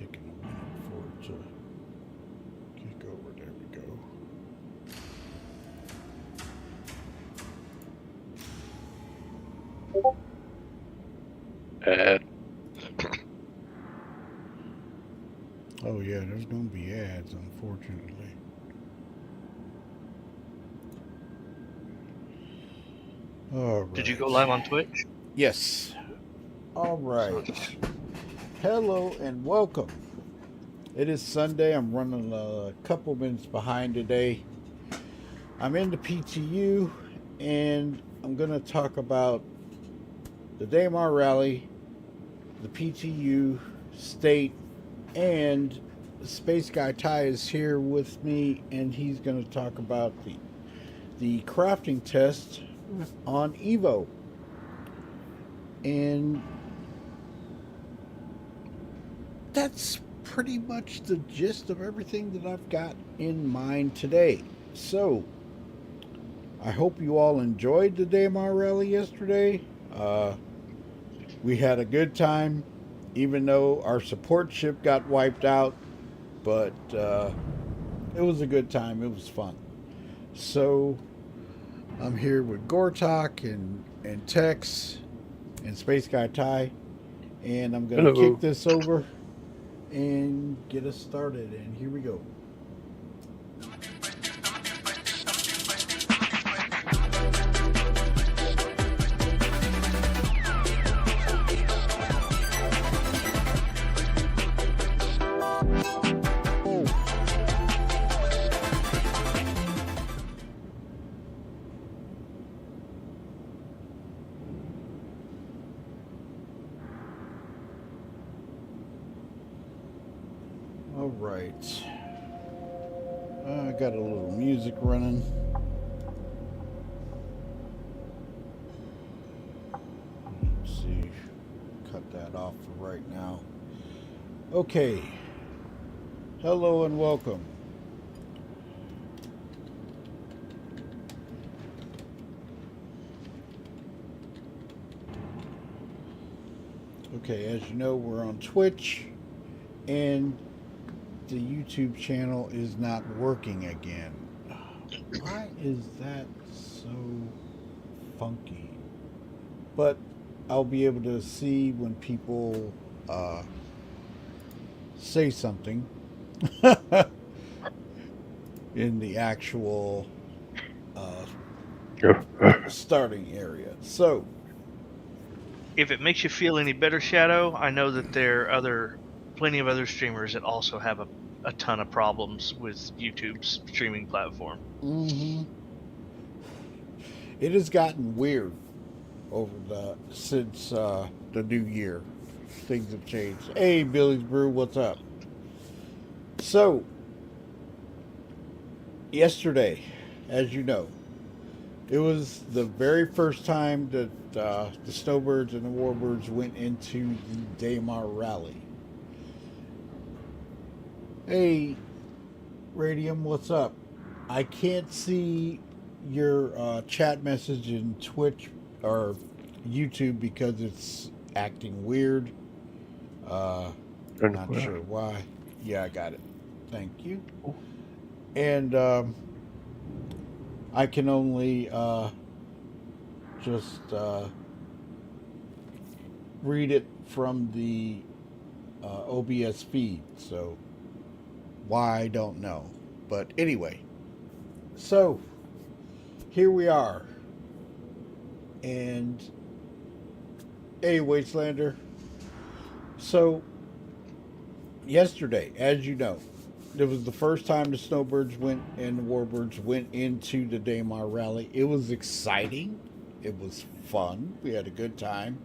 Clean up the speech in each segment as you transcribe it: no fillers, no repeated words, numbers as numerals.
taking a minute for it to kick over. There we go. Ad. Oh yeah, there's gonna be ads, unfortunately. All right. Did you go live on Twitch? Yes. All right. Hello and welcome. It is Sunday. I'm running a couple minutes behind today. I'm in the PTU and I'm going to talk about the Daymar rally, the PTU, state, and Space Guy Ty is here with me and he's going to talk about the crafting test on Evo. And that's pretty much the gist of everything that I've got in mind today. So, I hope you all enjoyed the Daymar rally yesterday. We had a good time, even though our support ship got wiped out, but it was a good time. It was fun. So, I'm here with Gortok and Tex and Space Guy Ty, and I'm going to kick this over and get us started, and here we go. All right. I got a little music running. Let's see. Cut that off for right now. Okay. Hello and welcome. Okay, as you know, we're on Twitch and the YouTube channel is not working again. Why is that so funky? But I'll be able to see when people say something in the actual starting area. So, if it makes you feel any better, Shadow, I know that there are plenty of other streamers that also have a ton of problems with YouTube's streaming platform. Mm-hmm. It has gotten weird since the new year. Things have changed. Hey, Billy's Brew, what's up? So, yesterday, as you know, it was the very first time that the Snowbirds and the Warbirds went into the Daymar rally. Hey, Radium, what's up? I can't see your chat message in Twitch or YouTube because it's acting weird. Not sure why. Yeah, I got it. Thank you. And I can only just read it from the OBS feed. So why, I don't know. But anyway, so here we are. And hey, Wastelander. So yesterday, as you know, it was the first time the Snowbirds and the Warbirds went into the Daymar rally. It was exciting. It was fun. We had a good time.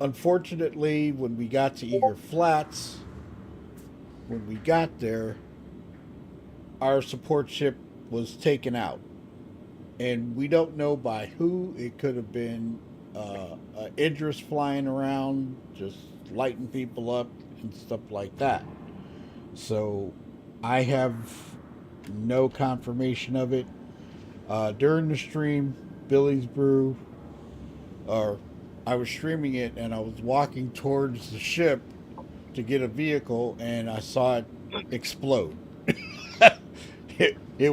Unfortunately, when we got to Eager Flats, when we got there, our support ship was taken out. And we don't know by who. It could have been Idris flying around, just lighting people up and stuff like that. So I have no confirmation of it. During the stream, Billy's Brew, or I was streaming it, and I was walking towards the ship to get a vehicle, and I saw it explode. It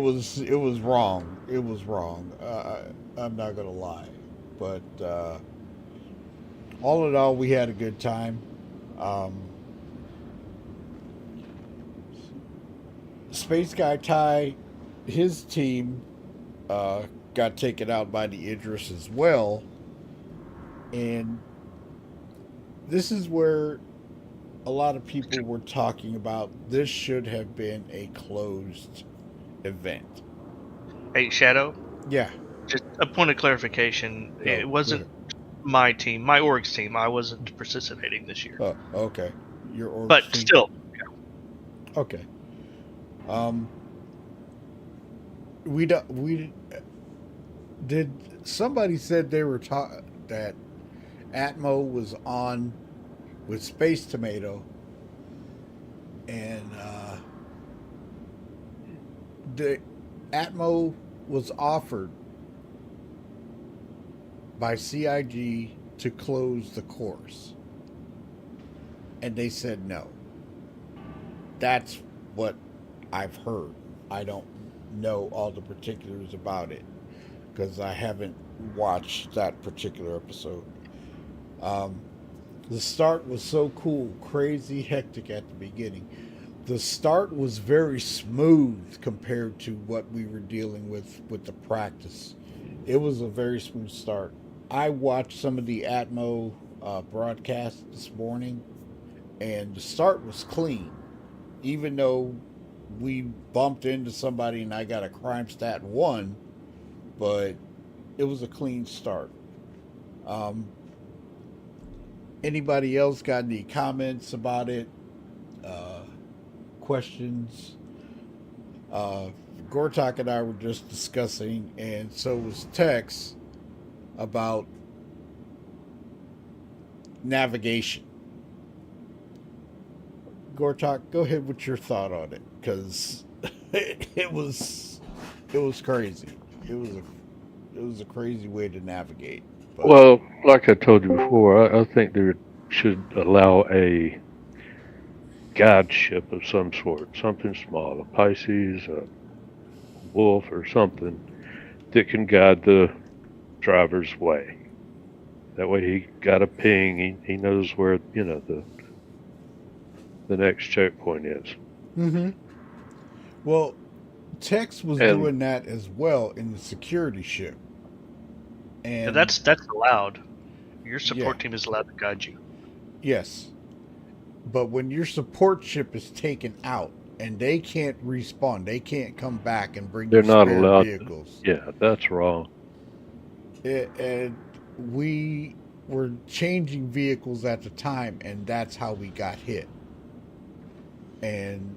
was wrong. It was wrong. I'm not gonna lie, but all in all, we had a good time. Um, Space Guy Ty, his team got taken out by the Idris as well, and this is where a lot of people were talking about this should have been a closed event. Hey, Shadow, Yeah. just a point of clarification. Oh, It wasn't my team, my org's team. I wasn't participating this year. oh, okay. Your org But team. still, Okay. Um, we did somebody said they were that Atmo was on with Space Tomato, and the Atmo was offered by CIG to close the course, and they said no. That's what I've heard. I don't know all the particulars about it because I haven't watched that particular episode. Um, the start was so cool, crazy hectic at the beginning. The start was very smooth compared to what we were dealing with the practice. It was a very smooth start. I watched some of the Atmo broadcast this morning, and the start was clean, even though we bumped into somebody and I got a crime stat 1, but it was a clean start. Um, Anybody else got any comments about it? Questions? Gortok and I were just discussing, and so was Tex, about navigation. Gortok, go ahead with your thought on it, because it was crazy. It was a crazy way to navigate. But Well, like I told you before, I think they should allow a guide ship of some sort, something small, a Pisces, a Wolf, or something that can guide the driver's way. That way, he got a ping. He knows where the next checkpoint is. mm-hmm. Well, Tex was And doing that as well in the security ship, and that's allowed. Your support yeah, team is allowed to guide you. yes. But when your support ship is taken out and they can't respawn, they can't come back and bring they're you not spare allowed. vehicles. Yeah, that's wrong. And we were changing vehicles at the time, and that's how we got hit. And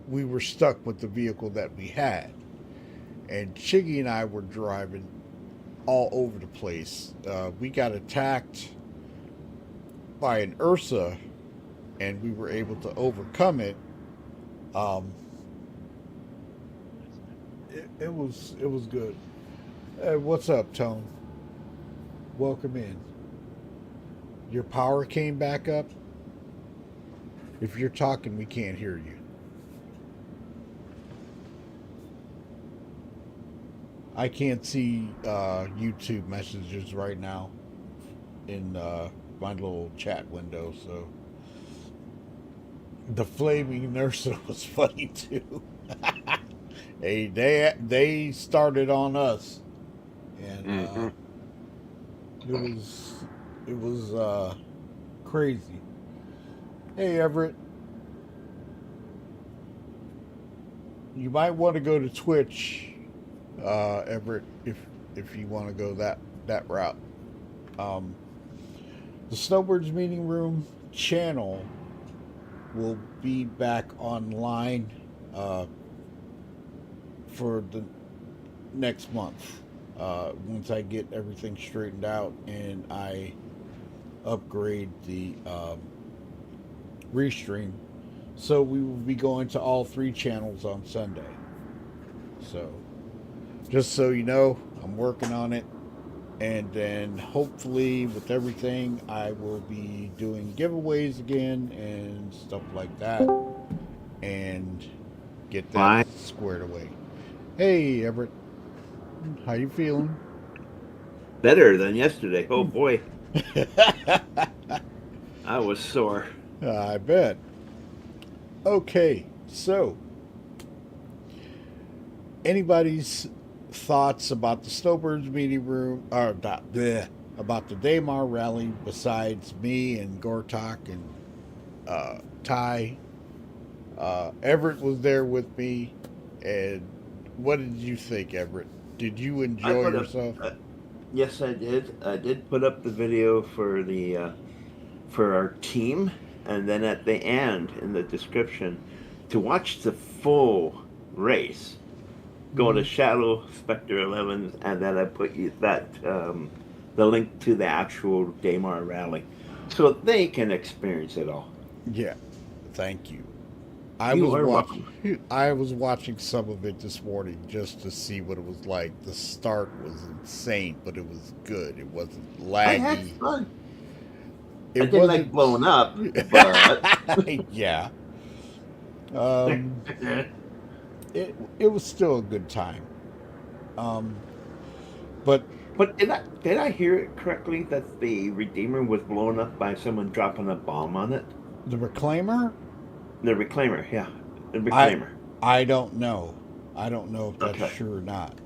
we were stuck with the vehicle that we had. And Chiggy and I were driving all over the place. We got attacked by an Ursa, and we were able to overcome it. Um, it was good. What's up, Tone? Welcome in. Your power came back up. If you're talking, we can't hear you. I can't see YouTube messages right now in my little chat window, so the flaming Nursa was funny too. Hey, they started on us, and Mm-hmm. it was crazy. Hey, Everett, you might want to go to Twitch, Everett, if you want to go that route. Um, the Snowbirds Meeting Room channel will be back online for the next month, once I get everything straightened out and I upgrade the restream. So we will be going to all 3 channels on Sunday. So just so you know, I'm working on it. And then hopefully with everything, I will be doing giveaways again and stuff like that, and get that Fine. squared away. Hey Everett, how you feeling? Better than yesterday. Oh boy, I was sore. I bet. Okay, so anybody's thoughts about the Snowbirds meeting room, or about the Daymar rally besides me and Gortok and Ty? Everett was there with me, and what did you think, Everett? Did you I enjoy put up. yourself? Yes, I did. I did put up the video for our team, and then at the end in the description, to watch the full race, go to Mhm. Shadow Spectre 11, and then I put you that the link to the actual Daymar rally, so they can experience it all. Yeah, thank you. You are welcome. I was watching some of it this morning just to see what it was like. The start was insane, but it was good. It wasn't I had laggy. fun. I It didn't like wasn't. blowing up, but Yeah. Um, it was still a good time. Um, but But did I hear it correctly that the Redeemer was blown up by someone dropping a bomb on it? the Reclaimer, The Reclaimer, yeah, the I Reclaimer. I don't know. I don't know if that's Okay, true or not,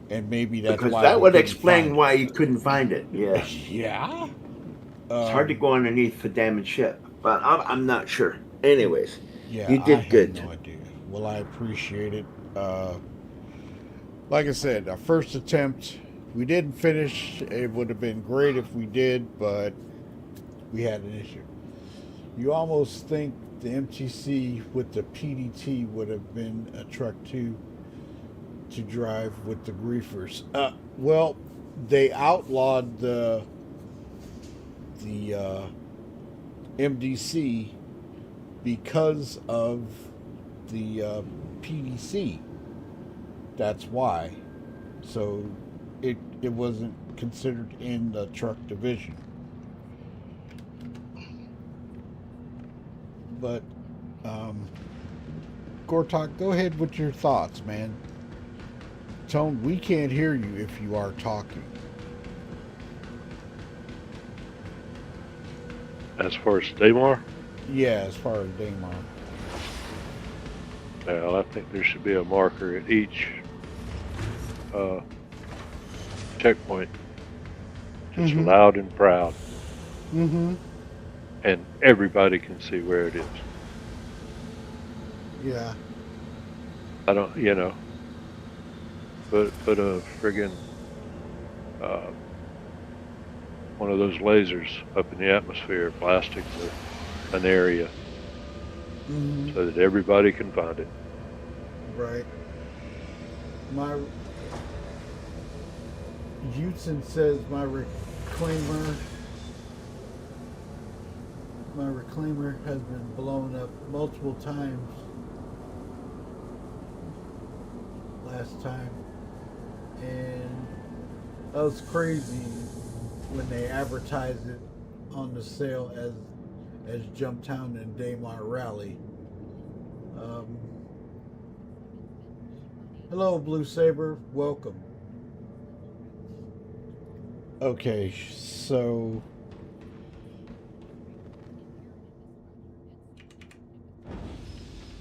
and maybe that's because why that we would couldn't explain find why you couldn't find it. it. Yeah, Yeah. it's hard to Um, go underneath the damaged ship, but I'm not sure. Anyways, yeah, you I did have good. no idea. Well, I appreciate it. Like I said, our first attempt, we didn't finish. It would have been great if we did, but we had an issue. You almost think the MTC with the PDT would have been a truck too to drive with the griefers. Well, they outlawed the MDC because of the PDC. That's why. So it wasn't considered in the truck division. But Gortok, go ahead with your thoughts, man. Tone, we can't hear you if you are talking. As far as Daymar, Yeah, as far as Daymar. well, I think there should be a marker at each uh, checkpoint, just Mm-hmm. loud and proud, Mm-hmm. and everybody can see where it is. Yeah. I don't, put a friggin' uh, one of those lasers up in the atmosphere, blasting an area Mm-hmm. so that everybody can find it. Right. My Utzen says my reclaimer has been blown up multiple times last time, and that was crazy when they advertised it on the sale as Jumptown and Daymar Rally. Um, Hello, Blue Saber. Welcome. Okay, so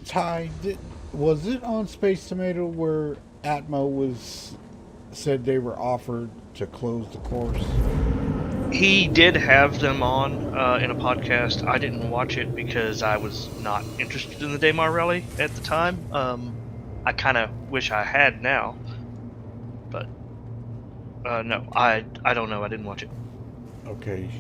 Ty, was it on Space Tomato where Atmo was said they were offered to close the course? He did have them on in a podcast. I didn't watch it because I was not interested in the Daymar rally at the time. I kind of wish I had now, but no, I don't know. I didn't watch it. Okay.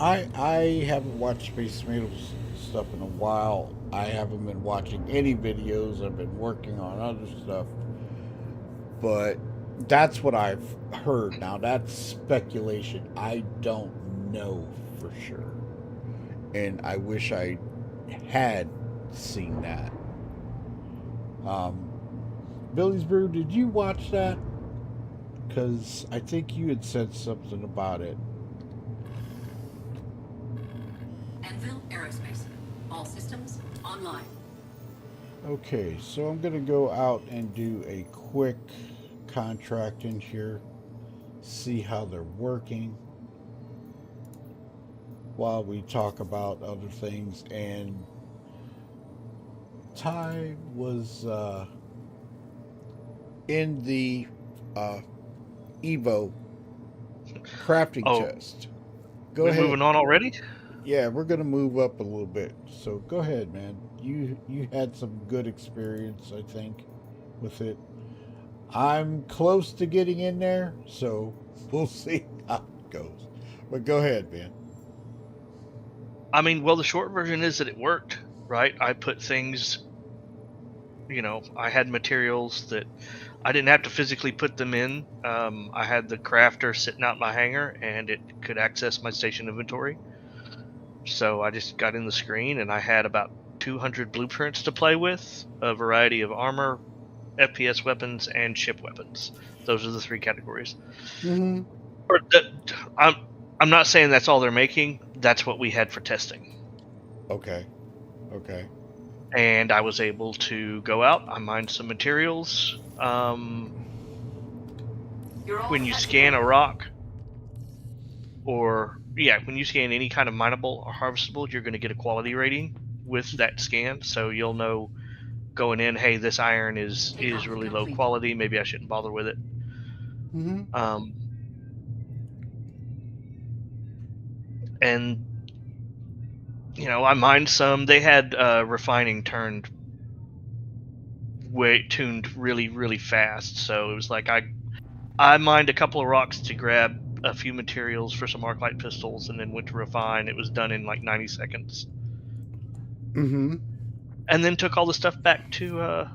I haven't watched Space Tomatoes stuff in a while. I haven't been watching any videos. I've been working on other stuff. But that's what I've heard. Now that's speculation. I don't know for sure. And I wish I had seen that. Billy's Brew, did you watch that? Because I think you had said something about it. Anvil Aerospace. All systems online. Okay, so I'm going to go out and do a quick contract in here, see how they're working while we talk about other things. And Ty was in the Evo crafting Oh, test. Go we're ahead. moving on already? Yeah, we're gonna move up a little bit. So go ahead, man. You had some good experience, I think, with it. I'm close to getting in there, so we'll see how it goes. But go ahead, man. I mean, well, the short version is that it worked, right? I put things, I had materials that I didn't have to physically put them in. I had the crafter sitting out my hangar, and it could access my station inventory. So I just got in the screen, and I had about 200 blueprints to play with, a variety of armor, FPS weapons, and ship weapons. Those are the 3 categories. Mm-hmm. I'm not saying that's all they're making. That's what we had for testing. Okay. Okay. And I was able to go out. I mined some materials. When you scan a rock, when you scan any kind of mineable or harvestable, you're going to get a quality rating with that scan. So you'll know going in, hey, this iron is really low quality. Maybe I shouldn't bother with it. Mm-hmm. And I mined some. They had refining tuned really, really fast. So it was like I mined a couple of rocks to grab a few materials for some arc light pistols, and then went to refine. It was done in like 90 seconds. Mm-hmm. And then took all the stuff back to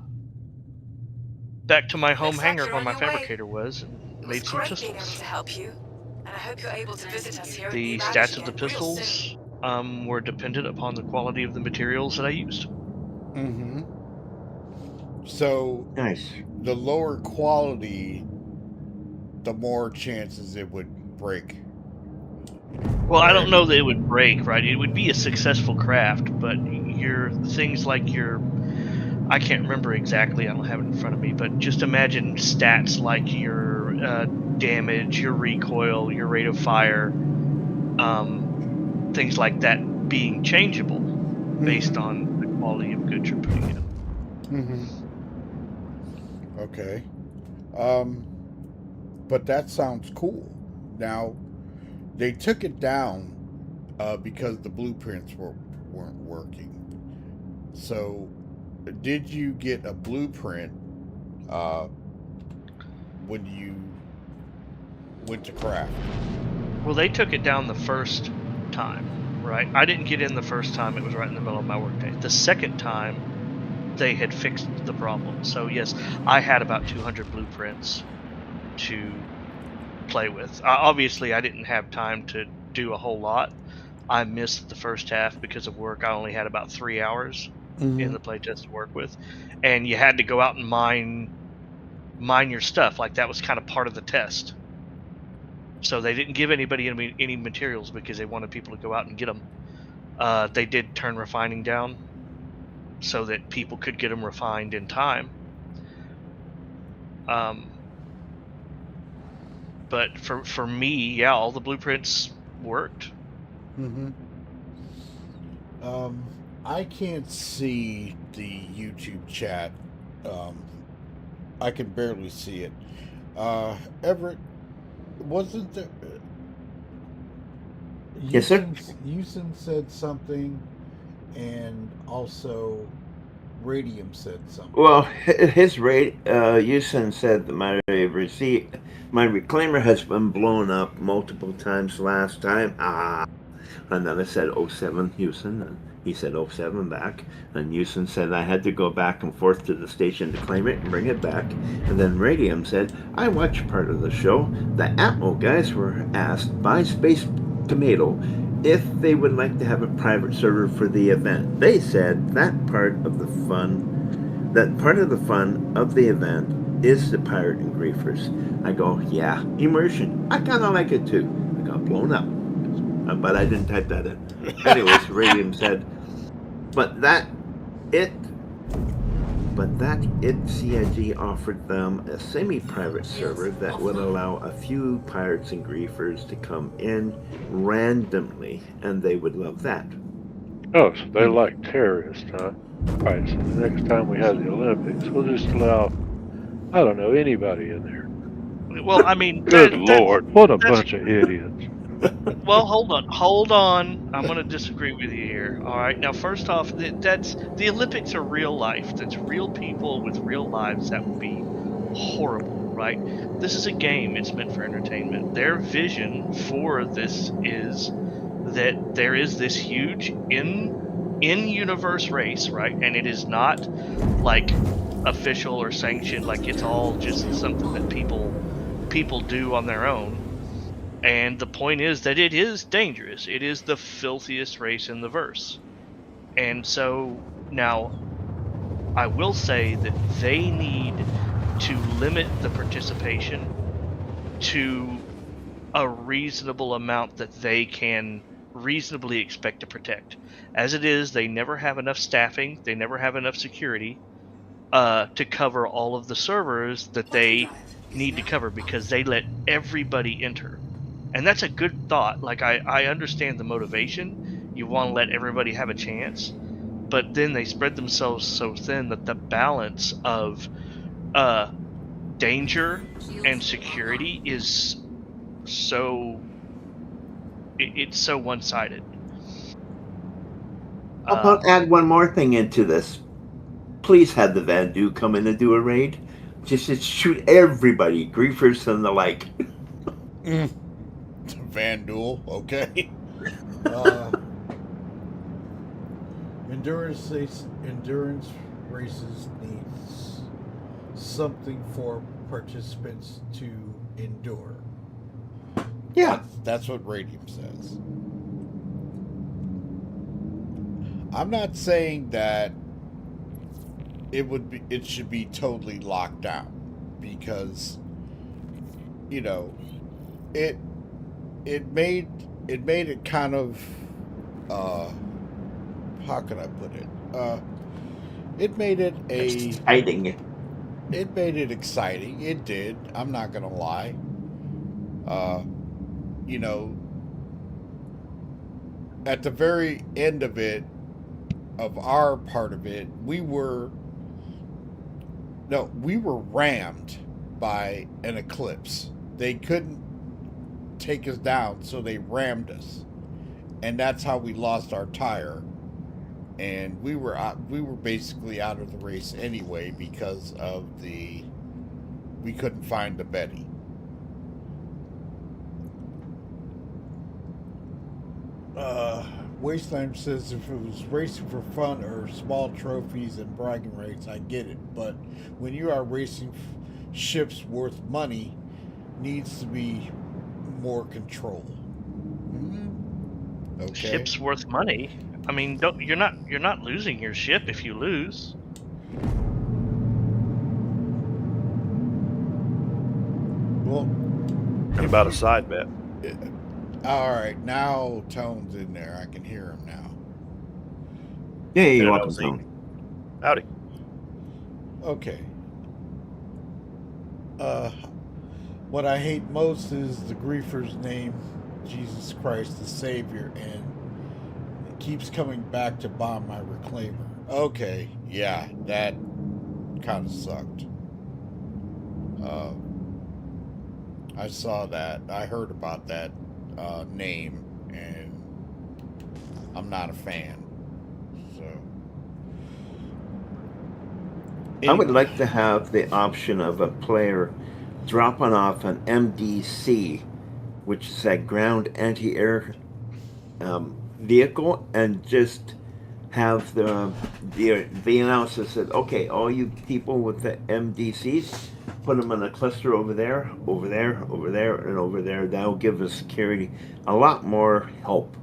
my home hangar where my fabricator was, and made some pistols. Being able to help you, and I hope you're able to visit us here. The stats of the pistols were dependent upon the quality of the materials that I used. Mm-hmm. So Nice. the lower quality, the more chances it would break. Well, I don't know that it would break, right? It would be a successful craft, but things like I can't remember exactly, I don't have it in front of me, but just imagine stats like your damage, your recoil, your rate of fire, things like that being changeable based on the quality of goods you're putting in. Mm-hmm. Okay. But that sounds cool. Now, they took it down because the blueprints weren't working. So, did you get a blueprint when you went to craft? Well, they took it down the first time, right? I didn't get in the first time. It was right in the middle of my workday. The second time, they had fixed the problem. So yes, I had about 200 blueprints to play with. Obviously, I didn't have time to do a whole lot. I missed the first half because of work. I only had about 3 hours in the playtest to work with, and you had to go out and mine your stuff. Like that was kind of part of the test. So they didn't give anybody any materials because they wanted people to go out and get them. They did turn refining down so that people could get them refined in time. But for me, yeah, all the blueprints worked. Mm-hmm. I can't see the YouTube chat. I can barely see it. Everett, wasn't there? Yes, sir. Houston said something, and also Radium said something. Well, his rate, Yusen said that my reclaimer has been blown up multiple times last time. And then I said 07 Houston, and he said 07 back. And Houston said I had to go back and forth to the station to claim it and bring it back. And then Radium said, I watched part of the show. The Atmo guys were asked by Space Tomato if they would like to have a private server for the event. They said that part of the fun of the event is the pirate and griefers. I go, yeah, immersion. I kind of like it too. I got blown up, but I didn't type that in. Anyways, Radium said, but that CIG offered them a semi-private server that would allow a few pirates and griefers to come in randomly, and they would love that. Oh, so they like terrorists, huh? Right, so the next time we have the Olympics, we'll just allow, I don't know, anybody in there. Well, I mean, Good Lord, what a bunch of idiots. Well, hold on. I'm going to disagree with you here. All right. Now, first off, that's the Olympics are real life. That's real people with real lives. That would be horrible, right? This is a game. It's meant for entertainment. Their vision for this is that there is this huge in-universe race, right? And it is not like official or sanctioned. Like it's all just something that people do on their own. And the point is that it is dangerous. It is the filthiest race in the verse. And so now I will say that they need to limit the participation to a reasonable amount that they can reasonably expect to protect. As it is, they never have enough staffing, they never have enough security to cover all of the servers that they need to cover because they let everybody enter. And that's a good thought. Like, I understand the motivation. You want to let everybody have a chance. But then they spread themselves so thin that the balance of danger and security is so... It's so one-sided. I'll add one more thing into this. Please have the Vandu come in and do a raid. Just to shoot everybody, griefers and the like. Vandal, okay. Endurance races needs something for participants to endure. Yeah, that's what Radium says. I'm not saying that it should be totally locked down, because it made it kind of how can I put it? It made it exciting. It made it exciting. It did. I'm not gonna lie. At the very end of it, of our part of it, we were rammed by an eclipse. They couldn't take us down, so they rammed us, and that's how we lost our tire. And we were basically out of the race anyway because of we couldn't find the Betty. Wasteland says if it was racing for fun or small trophies and bragging rights, I get it. But when you are racing ships worth money, needs to be more control. Okay. Ships worth money. I mean, you're not losing your ship if you lose. Well, and about a side bet. All right, now Tone's in there. I can hear him now. Yeah, you're welcome, Tone. Howdy. Okay. What I hate most is the griefer's name, Jesus Christ the Savior, and it keeps coming back to bomb my reclaimer. Okay, yeah, that kind of sucked. I saw that. I heard about that name, and I'm not a fan. So I would like to have the option of a player dropping off an MDC, which is a ground anti-air vehicle, and just have the analysis said, okay, all you people with the MDCs, put them in a cluster over there, over there, over there, and over there. That'll give us security a lot more help.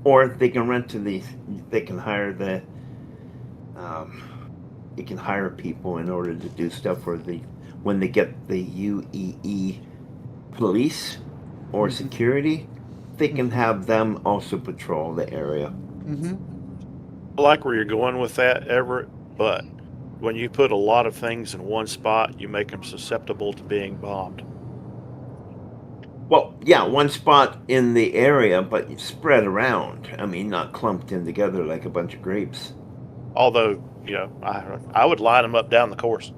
Or they can they can hire you can hire people in order to do stuff, or when they get the UEE police or security, they can have them also patrol the area. I like where you're going with that, Everett, but when you put a lot of things in one spot, you make them susceptible to being bombed. Well, yeah, one spot in the area, but spread around. I mean, not clumped in together like a bunch of grapes. Although, you know, I would line them up down the course.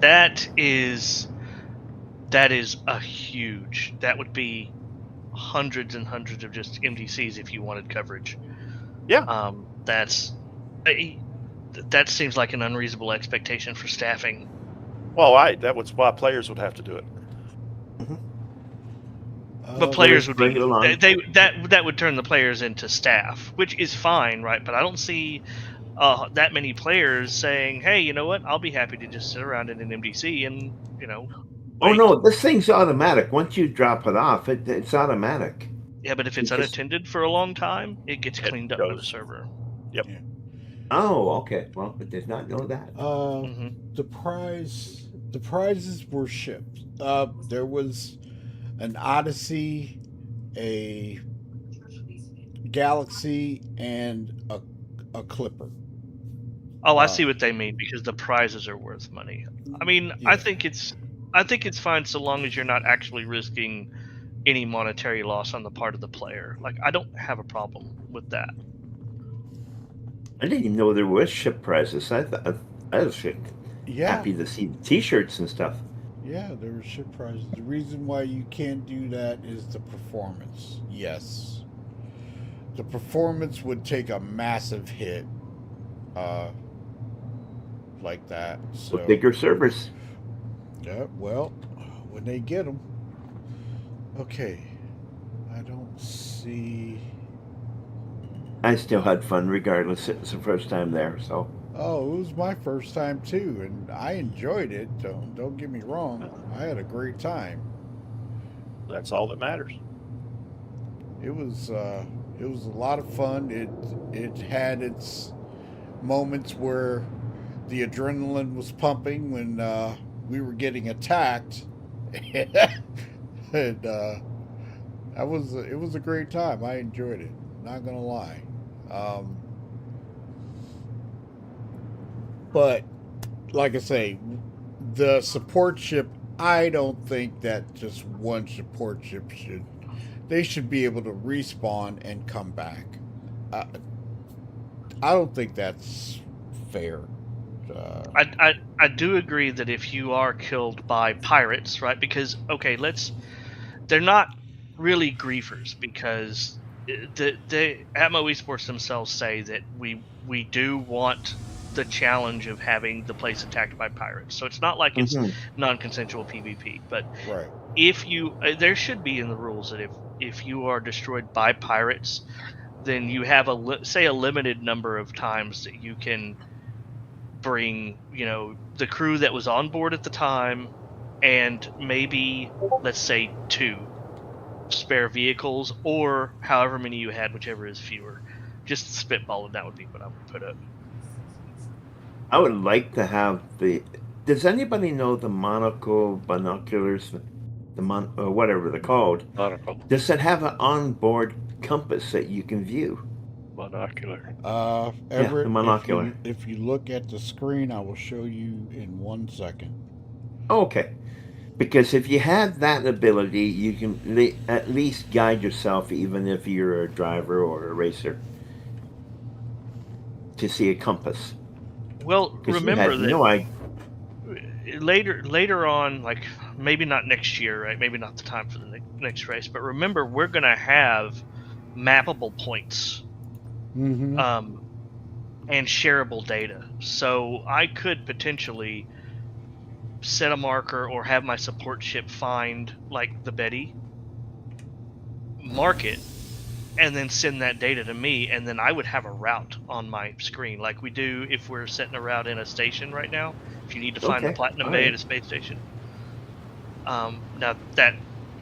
That is a huge. That would be hundreds and hundreds of just MDCs if you wanted coverage. Yeah. That seems like an unreasonable expectation for staffing. Well, that was why players would have to do it. But players would bring be it along. that would turn the players into staff, which is fine, right? But I don't see that many players saying, "Hey, you know what? I'll be happy to just sit around in an MDC and Oh wait." no, this thing's automatic. Once you drop it off, it's automatic. Yeah, but if it's unattended for a long time, it gets cleaned up by the server. Yep. Yeah. Oh, okay. Well, I did not know that. The prizes were shipped. There was an Odyssey, a Galaxy, and a Clipper. Oh, I see what they mean, because the prizes are worth money. I mean, Yeah. I think it's fine so long as you're not actually risking any monetary loss on the part of the player. Like, I don't have a problem with that. I didn't even know there was ship prizes. I was happy to see the T-shirts and stuff. Yeah, there were ship prizes. The reason why you can't do that is the performance. Yes. The performance would take a massive hit like that. So With bigger servers. yeah, well, when they get them. Okay. I don't see... I still had fun regardless. It was the first time there, so. Oh, it was my first time too, and I enjoyed it. Don't get me wrong. I had a great time. That's all that matters. It was a lot of fun. It had its moments where the adrenaline was pumping when we were getting attacked, and it was a great time. I enjoyed it. Not gonna lie. But like I say, the support ship, I don't think that just one support ship they should be able to respawn and come back. I don't think that's fair. I do agree that if you are killed by pirates, right? Because they're not really griefers, because the Atmo Esports themselves say that we do want the challenge of having the place attacked by pirates. So it's not like it's non-consensual PvP, but Right. if you there should be in the rules that if you are destroyed by pirates, then you have a limited number of times that you can bring, the crew that was on board at the time, and maybe, let's say, 2 spare vehicles, or however many you had, whichever is fewer. Just spitballing, that would be what I would put up. I would like to have does anybody know the monocle binoculars, or whatever they're called? Monocle. Does it have an onboard compass that you can view? Monocular. Everett, the monocular. If you look at the screen, I will show you in 1 second. Okay. Because if you have that ability, you can at least guide yourself, even if you're a driver or a racer, to see a compass. Well, remember that No, later on, like maybe not next year, right? Maybe not the time for the next race, but remember, we're gonna have mappable points, Mm-hmm. and shareable data. So I could potentially set a marker or have my support ship find, like, the Betty, mark it, and then send that data to me, and then I would have a route on my screen, like we do if we're setting a route in a station right now. If you need to find the Platinum Bay at a space station. Now, that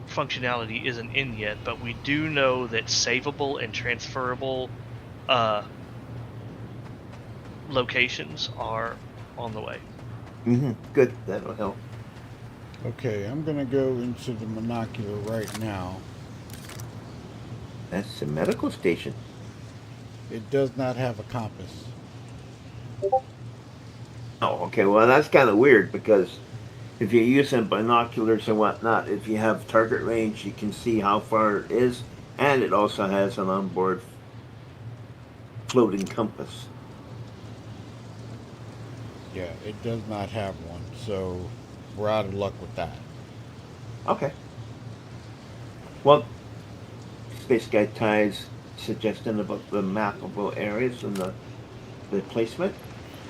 functionality isn't in yet, but we do know that savable and transferable locations are on the way. Good, that'll help. Okay, I'm gonna go into the monocular right now. That's the medical station. It does not have a compass. Oh, okay. Well, that's kind of weird because if you're using binoculars and whatnot, if you have target range, you can see how far it is, and it also has an onboard floating compass. Yeah, it does not have one, so we're out of luck with that. Okay. Well, Space Guy Ty's suggestion about the mappable areas and the placement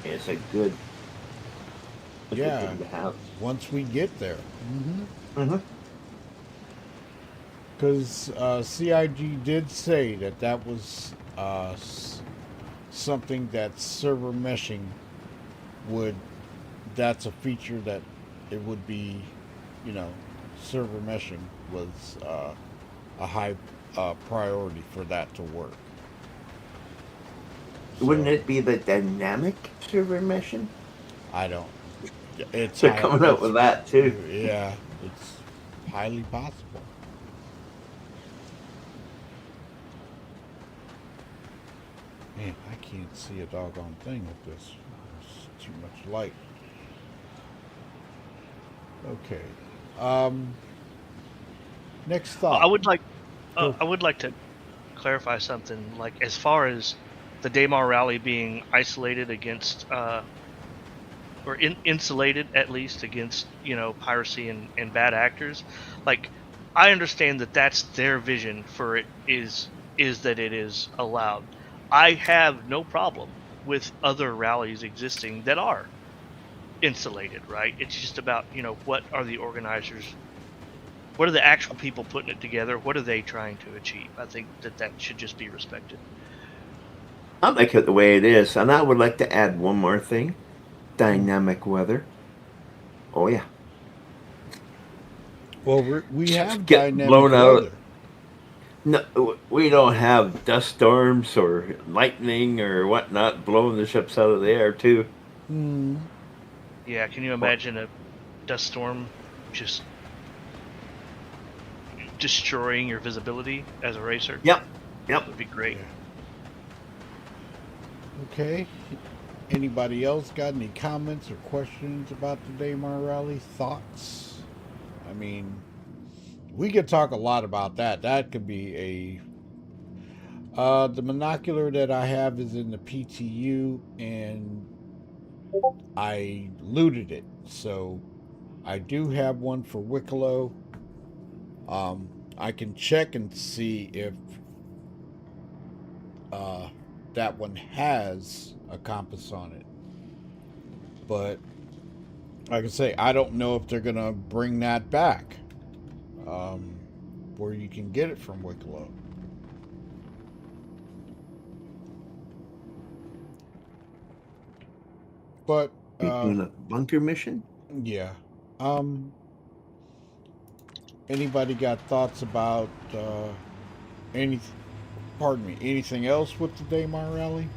is a good Yeah, thing to have. once we get there. Mm-hmm. Because CIG did say that that was something that server meshing would, that's a feature that it would be, you know, server meshing was a high priority for that to work. Wouldn't So, it be the dynamic server meshing? I don't. It's They're coming up with that too. Yeah, it's highly possible. Man, I can't see a doggone thing with this. It's too much light. Okay. Next thought. I would like Go. I would like to clarify something. Like as far as the Daymar rally being isolated against or insulated at least against, you know, piracy and bad actors. Like I understand that that's their vision for it is that it is allowed. I have no problem with other rallies existing that are insulated, right? It's just about, you know, what are the organizers, what are the actual people putting it together, what are they trying to achieve? I think that should just be respected. I like it the way it is, and I would like to add one more thing: dynamic weather. Oh yeah. Well, we have Get dynamic blown out. weather. No, we don't have dust storms or lightning or whatnot blowing the ships out of the air too. Hmm. Yeah, can you imagine a dust storm just destroying your visibility as a racer? Yep. That would be great. Okay. Anybody else got any comments or questions about the Daymar rally? Thoughts? I mean, we could talk a lot about that. That could be a. The monocular that I have is in the PTU, and I looted it. So I do have one for Wicklow. I can check and see if that one has a compass on it. But like I say, I don't know if they're gonna bring that back, where you can get it from Wicklow. But You doing a bunker mission? yeah. Anybody got thoughts about any? Pardon me. Anything else with the Daymar rally?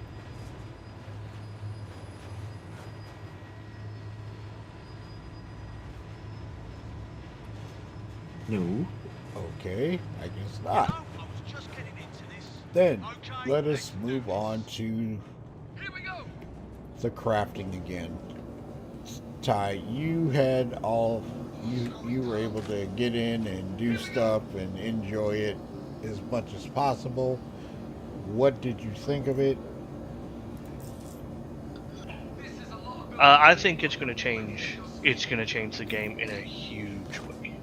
No. Okay, I guess not. Then let us move on to the crafting again. Ty, you had all you were able to get in and do stuff and enjoy it as much as possible. What did you think of it? I think it's going to change. It's going to change the game in a huge way.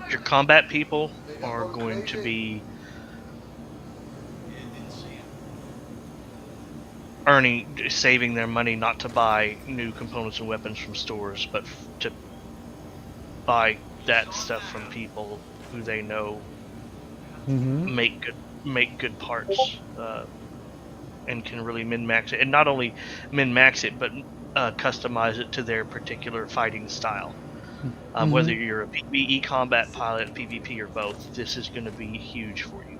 Your combat people are going to be saving their money not to buy new components and weapons from stores, but to buy that stuff from people who they know make good parts and can really min-max it, and not only min-max it, but customize it to their particular fighting style. Whether you're a PvE combat pilot, PvP, or both, this is going to be huge for you.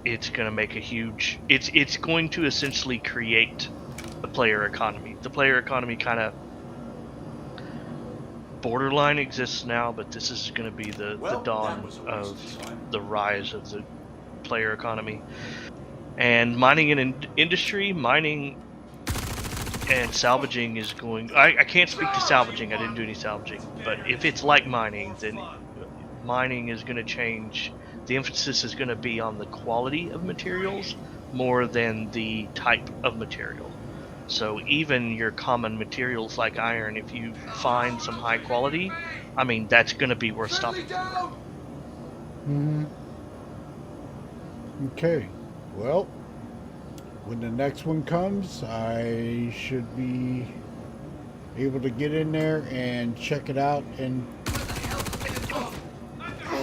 it's going to make a huge. It's going to essentially create the player economy. The player economy kind of borderline exists now, but this is going to be the dawn of the rise of the player economy. And mining in industry, mining and salvaging is going. I can't speak to salvaging. I didn't do any salvaging, but if it's like mining, then mining is going to change. The emphasis is going to be on the quality of materials more than the type of material. So even your common materials like iron, if you find some high quality, I mean, that's going to be worth stopping for. Mm-hmm. Okay. Well, when the next one comes, I should be able to get in there and check it out and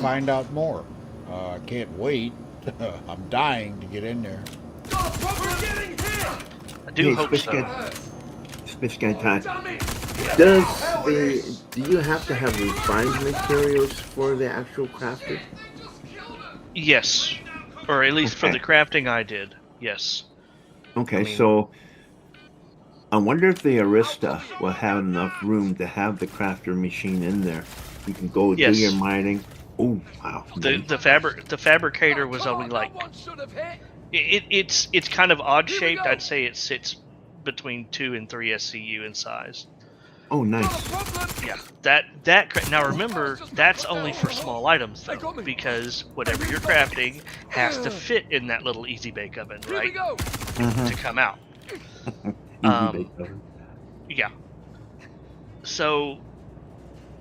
find out more. I can't wait. I'm dying to get in there. I do hope so. Space Guy time. Do you have to have refined materials for the actual crafting? Yes, or at least for the crafting I did. Yes. Okay, so I wonder if the Arista will have enough room to have the crafter machine in there. You can go do your mining. Oh wow! The fabricator was only like it's kind of odd shaped. I'd say it sits between 2 and 3 SCU in size. Oh, nice. Yeah, that now remember that's only for small items though, because whatever you're crafting has to fit in that little easy bake oven, right? To come out. Yeah. So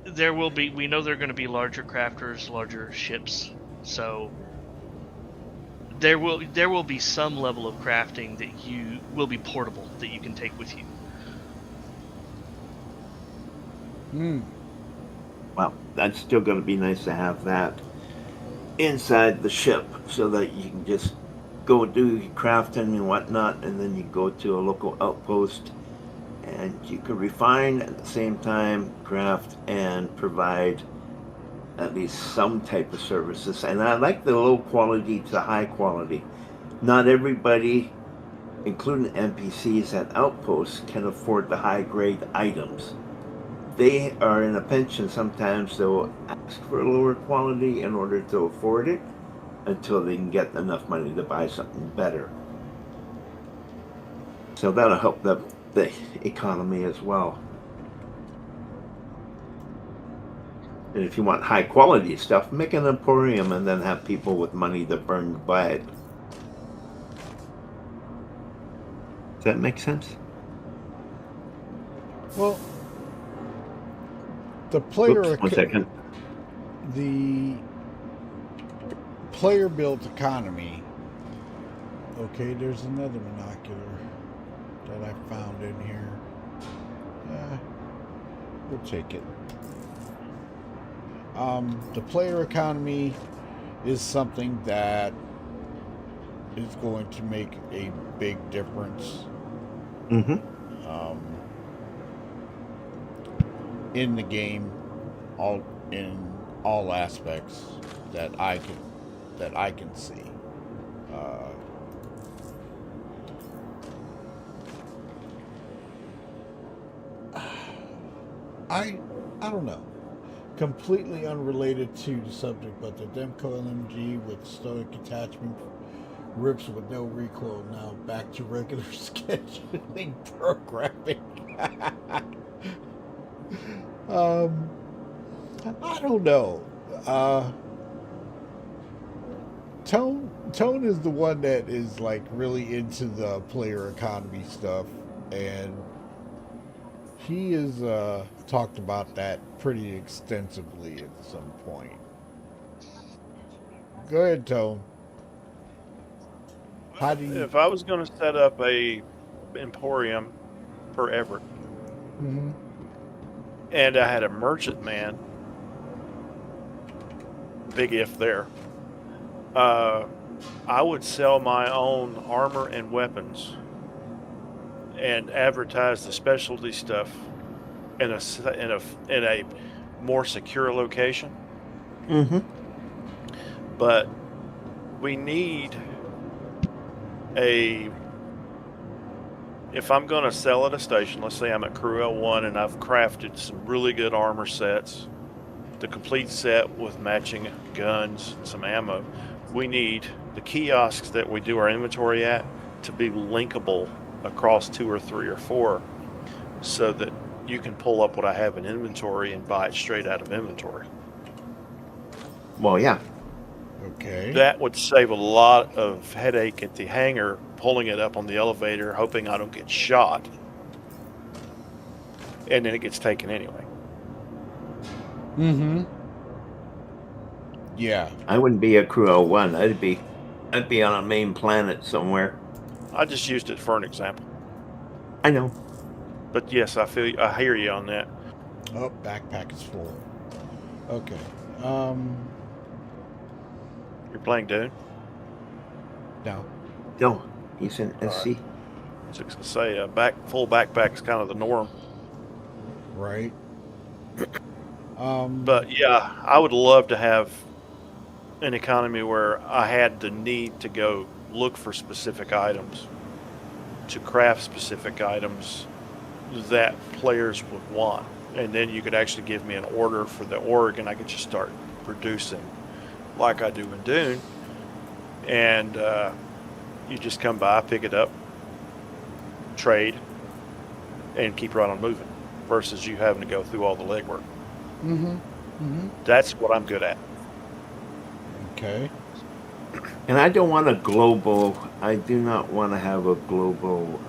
there will be. We know there are going to be larger crafters, larger ships. So there will be some level of crafting that you will be portable that you can take with you. Well, that's still going to be nice to have that inside the ship, so that you can just go do crafting and whatnot, and then you go to a local outpost, and you can refine at the same time, craft, and provide at least some type of services. And I like the low quality to high quality. Not everybody, including NPCs at outposts, can afford the high grade items. They are in a pinch, and sometimes they'll ask for a lower quality in order to afford it until they can get enough money to buy something better. So that'll help the economy as well. And if you want high quality stuff, make an emporium and then have people with money to burn to buy it. Does that make sense? Well, the player... Oops, 1 second. The player-built economy... Okay, there's another binocular that I found in here. We'll take it. The player economy is something that is going to make a big difference in the game, in all aspects that I can see. I don't know. Completely unrelated to the subject, but the Demco LMG with stoic attachment rips with no recoil. Now back to regular scheduling programming. I don't know. Tone is the one that is like really into the player economy stuff, and he has talked about that pretty extensively at some point. Go ahead, Tone. How do you... If I was going to set up a emporium for Everett, and I had a merchant man, big if there, I would sell my own armor and weapons and advertise the specialty stuff in a more secure location. But we need if I'm going to sell at a station, let's say I'm at Crew L1 and I've crafted some really good armor sets, the complete set with matching guns, some ammo, we need the kiosks that we do our inventory at to be linkable across 2 or 3 or 4 so that you can pull up what I have in inventory and buy it straight out of inventory. Well, yeah. Okay. That would save a lot of headache at the hangar, pulling it up on the elevator, hoping I don't get shot. And then it gets taken anyway. Mm-hmm. Yeah. I wouldn't be a Crew L1. I'd be on a main planet somewhere. I just used it for an example. I know. But yes, I hear you on that. Oh, backpack is full. Okay. You're playing Dune? No. No, he's in SC. I was just gonna say, full backpack is kind of the norm. Right. But yeah, I would love to have an economy where I had the need to go look for specific items, to craft specific items that players would want. And then you could actually give me an order for the org and I could just start producing like I do in Dune. And you just come by, pick it up, trade, and keep right on moving versus you having to go through all the legwork. Mm-hmm. Mm-hmm. That's what I'm good at. Okay. And I don't want a global, I do not want to have a global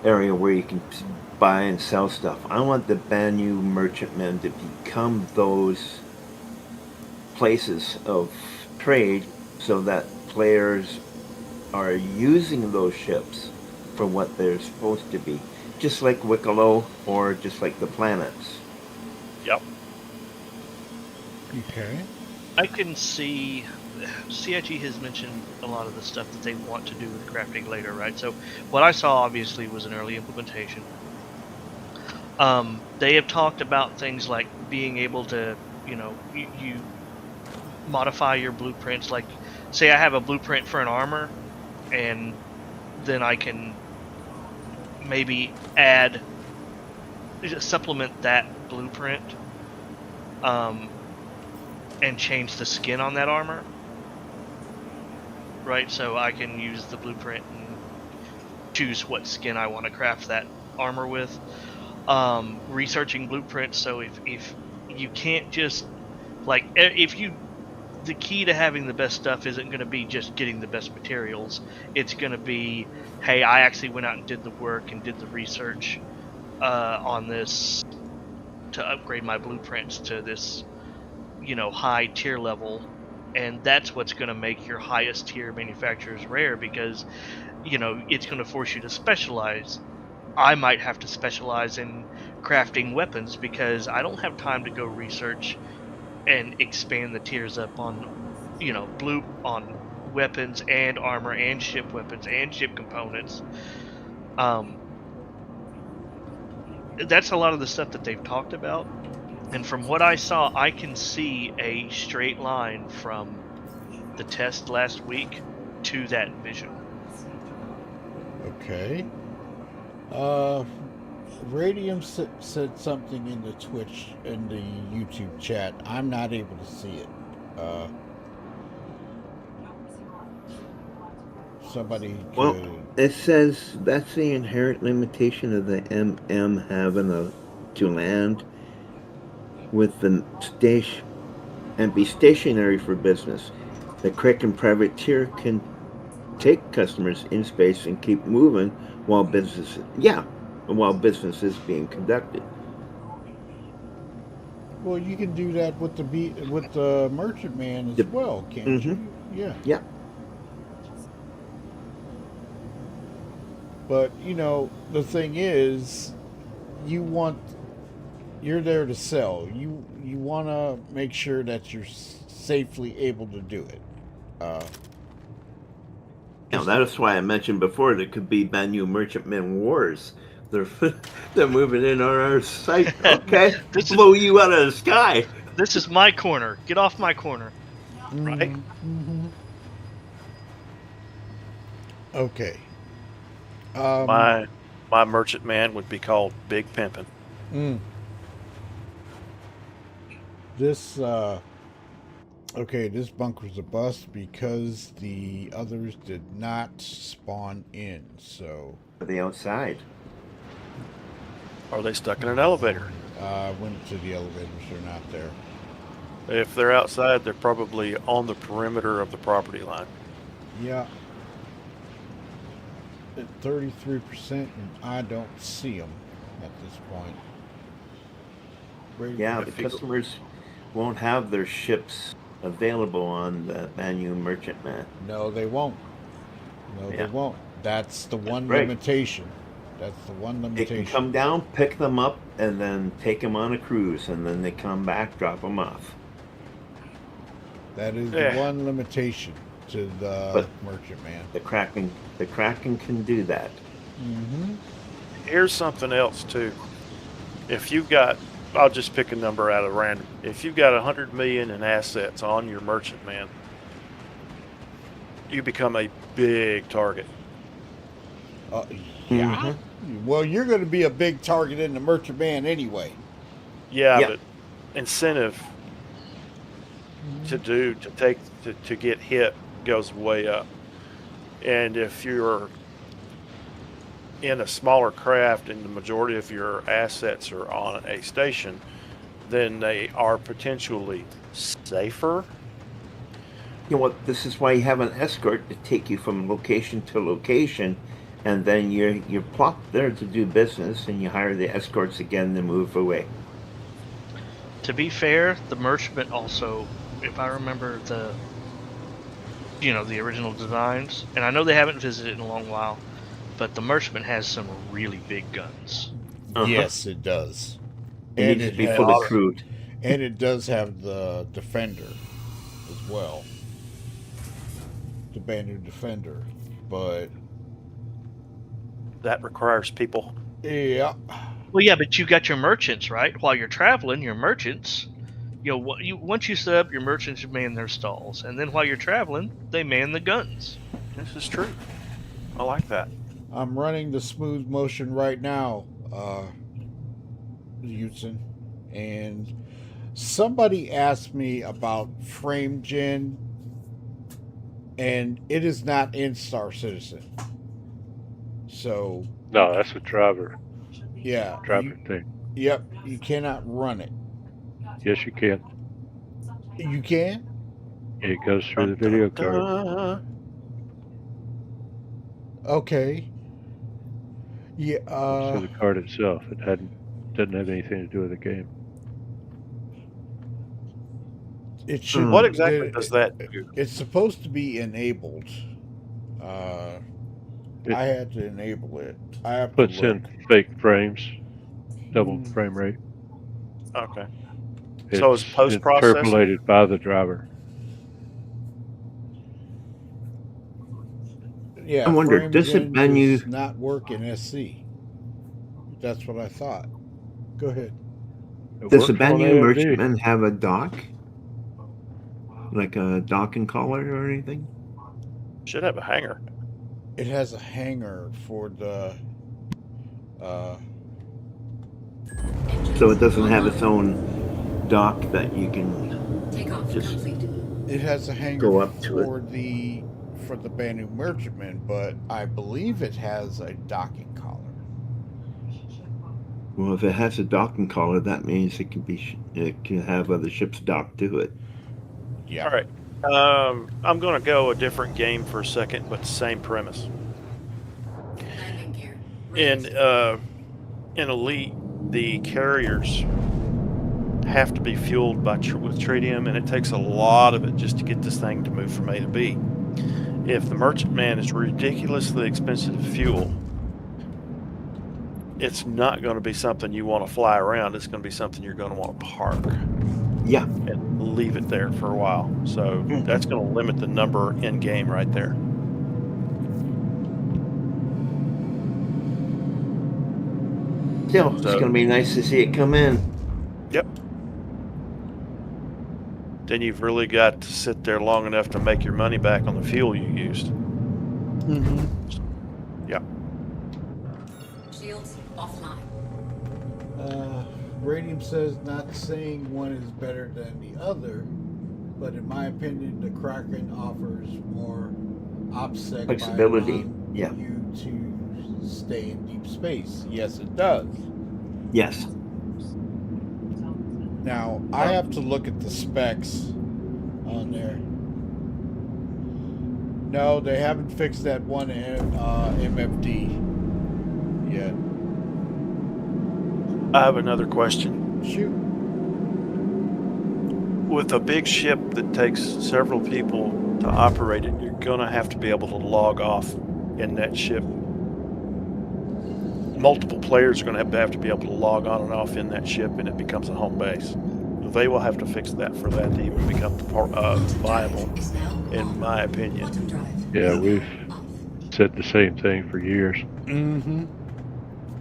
area where you can buy and sell stuff. I want the Banu merchantmen to become those places of trade so that players are using those ships for what they're supposed to be. Just like Wicklow or just like the planets. Yep. Okay. I can see CIG has mentioned a lot of the stuff that they want to do with crafting later, right? So what I saw obviously was an early implementation. They have talked about things like being able to, you modify your blueprints. Like, say I have a blueprint for an armor, and then I can maybe supplement that blueprint, and change the skin on that armor. Right, so I can use the blueprint and choose what skin I want to craft that armor with. Researching blueprints, so if you can't just, like, the key to having the best stuff isn't going to be just getting the best materials. It's going to be, hey, I actually went out and did the work and did the research on this to upgrade my blueprints to this, high tier level. And that's what's going to make your highest tier manufacturers rare, because, it's going to force you to specialize. I might have to specialize in crafting weapons because I don't have time to go research and expand the tiers up on, on weapons and armor and ship weapons and ship components. That's a lot of the stuff that they've talked about. And from what I saw, I can see a straight line from the test last week to that vision. Okay. Radium said something in the Twitch and the YouTube chat. I'm not able to see it. Somebody could... Well, it says that's the inherent limitation of the MM having to land with the station and be stationary for business. The Kraken privateer can take customers in space and keep moving while business is being conducted. Well, you can do that with the merchantman as well, can't you? Yeah. Yeah. But the thing is, you're there to sell. You want to make sure that you're safely able to do it. That's why I mentioned before there could be Banu merchantmen wars. They're moving in on our site. Okay, blow you out of the sky. This is my corner. Get off my corner. Right? Mm-hmm. Okay. My merchantman would be called Big Pimpin'. This okay, this bunker's a bust because the others did not spawn in. So Are they outside? Are they stuck in an elevator? went to the elevators. They're not there. If they're outside, they're probably on the perimeter of the property line. Yeah. At 33%, and I don't see them at this point. Yeah, the customers won't have their ships available on the Banu Merchantman. No, they won't. No, Yeah. they won't. That's the one right. limitation. That's the one They limitation. can come down, pick them up, and then take them on a cruise, and then they come back, drop them off. That is Yeah. the one limitation to the But- Merchantman. The Kraken can do that. Mm-hmm. Here's something else too. If you've got, I'll just pick a number out of random. If you've got 100 million in assets on your merchantman, you become a big target. Yeah. Well, you're going to be a big target in the Merchantman anyway. Yeah, Yeah. but incentive to get hit goes way up. And if you're in a smaller craft and the majority of your assets are on a station, then they are potentially safer. You know what? This is why you have an escort to take you from location to location, and then you're plopped there to do business, and you hire the escorts again to move away. To be fair, the merchantman also, if I remember the original designs, and I know they haven't visited in a long while, but the merchantman has some really big guns. Yes, it does. It needs to be fully crewed. And it does have the Defender as well. The Banu Defender. But That requires people. yeah. Well, yeah, but you got your merchants, right? While you're traveling, your merchants, once you set up, your merchants man their stalls, and then while you're traveling, they man the guns. This is true. I like that. I'm running the smooth motion right now, Houston, and somebody asked me about frame gen, and it is not in Star Citizen. So No, that's a driver yeah, thing. yep, you cannot run it. Yes, you can. You can? It goes through the video card. Okay. Yeah. So the card itself, it doesn't have anything to do with the game. It should. What exactly does that do? It's supposed to be enabled. I had to enable it. I have to Puts look. in fake frames, double frame rate. Okay. So it's post-processing? Interpolated by the driver. Yeah, I wonder, frame does it gen menu- does not work in SC? That's what I thought. Go ahead. It Does the works on Banu AMD. Merchantman have a dock? Like a dock and collar or anything? Should have a hanger. It has a hanger for the. So it doesn't have its own dock that you can Takeoff Just- complete. It has a hanger Go up to for the Banu Merchantman, but I believe it has a docking collar. Well, if it has a dock and collar, that means it can have other ships docked to it. Yeah. All right. I'm going to go a different game for a second, but the same premise. Landing gear. In Elite, the carriers have to be fueled with tritium, and it takes a lot of it just to get this thing to move from A to B. If the Merchantman is ridiculously expensive to fuel, it's not going to be something you want to fly around. It's going to be something you're going to want to park Yeah. and leave it there for a while. So that's going to limit the number in game right there. Still, it's So- going to be nice to see it come in. Yep. Then you've really got to sit there long enough to make your money back on the fuel you used. Yeah. Shields offline. Radium says not saying one is better than the other, but in my opinion, the Kraken offers more OPSEC Flexibility, by allowing yeah. you to stay in deep space. Yes, it does. Yes. Now, I have to look at the specs on there. No, they haven't fixed that one MFD yet. I have another question. Shoot. With a big ship that takes several people to operate it, you're going to have to be able to log off in that ship. Multiple players are going to have to be able to log on and off in that ship, and it becomes a home base. They will have to fix that for that to even become viable, in my opinion. Yeah, we've said the same thing for years. Mm-hmm.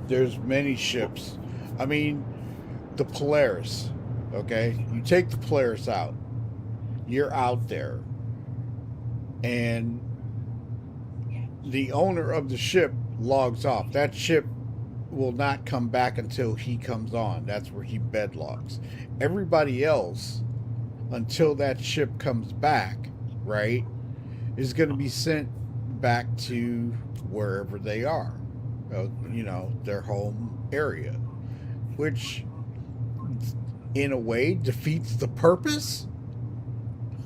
There's many ships. I mean, the Polaris, okay? You take the Polaris out. You're out there. And the owner of the ship logs off. That ship will not come back until he comes on. That's where he bedlogs. Everybody else, until that ship comes back, right, is going to be sent back to wherever they are, you know, their home area, which in a way defeats the purpose,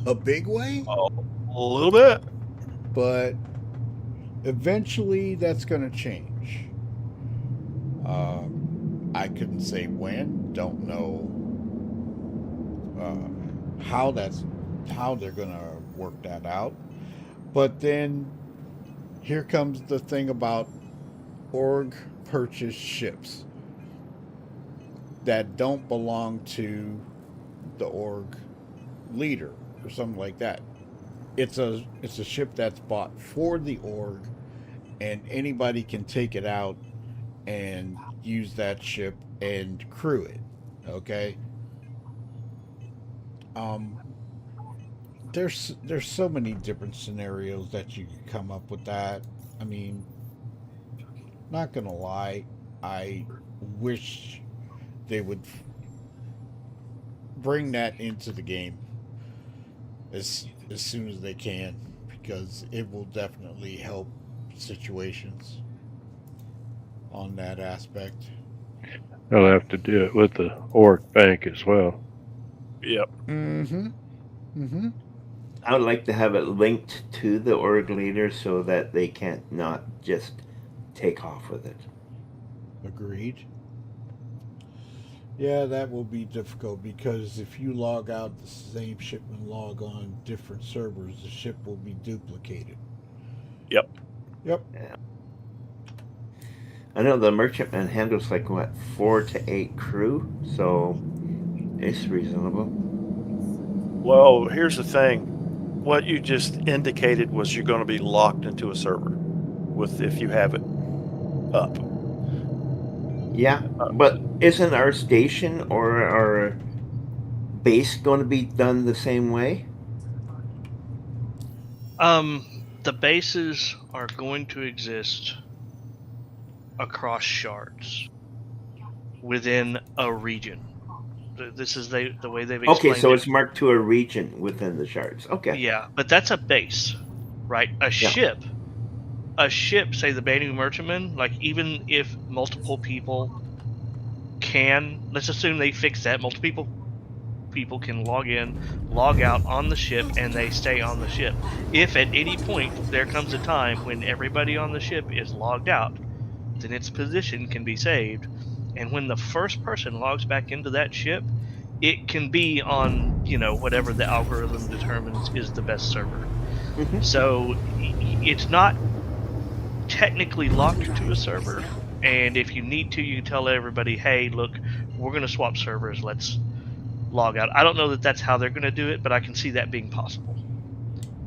a big way. Oh, a little bit. But eventually that's going to change. I couldn't say when, don't know how they're going to work that out. But then here comes the thing about org purchased ships that don't belong to the org leader or something like that. It's a ship that's bought for the org, and anybody can take it out and use that ship and crew it. Okay. There's so many different scenarios that you could come up with that. I mean, not gonna lie, I wish they would bring that into the game as soon as they can, because it will definitely help situations on that aspect. They'll have to do it with the org bank as well. Yep. Mm-hmm. Mm-hmm. I would like to have it linked to the org leader so that they can't not just take off with it. Agreed. Yeah, that will be difficult, because if you log out the same ship and log on different servers, the ship will be duplicated. Yep. Yep. Yeah. I know the merchantman handles like what, 4 to 8 crew, so it's reasonable. Well, here's the thing. What you just indicated was you're going to be locked into a server with if you have it up. Yeah, but isn't our station or our base going to be done the same way? The bases are going to exist across shards within a region. This is the way they've explained Okay, so it. it's marked to a region within the shards. Okay. Yeah, but that's a base, right? A ship, say the Banu Merchantman, like even if multiple people can, let's assume they fix that, multiple people can log in, log out on the ship, and they stay on the ship. If at any point there comes a time when everybody on the ship is logged out, then its position can be saved. And when the first person logs back into that ship, it can be on, you know, whatever the algorithm determines is the best server. Mm-hmm. So it's not technically locked to a server. And if you need to, you can tell everybody, hey, look, we're going to swap servers. Let's log out. I don't know that that's how they're going to do it, but I can see that being possible.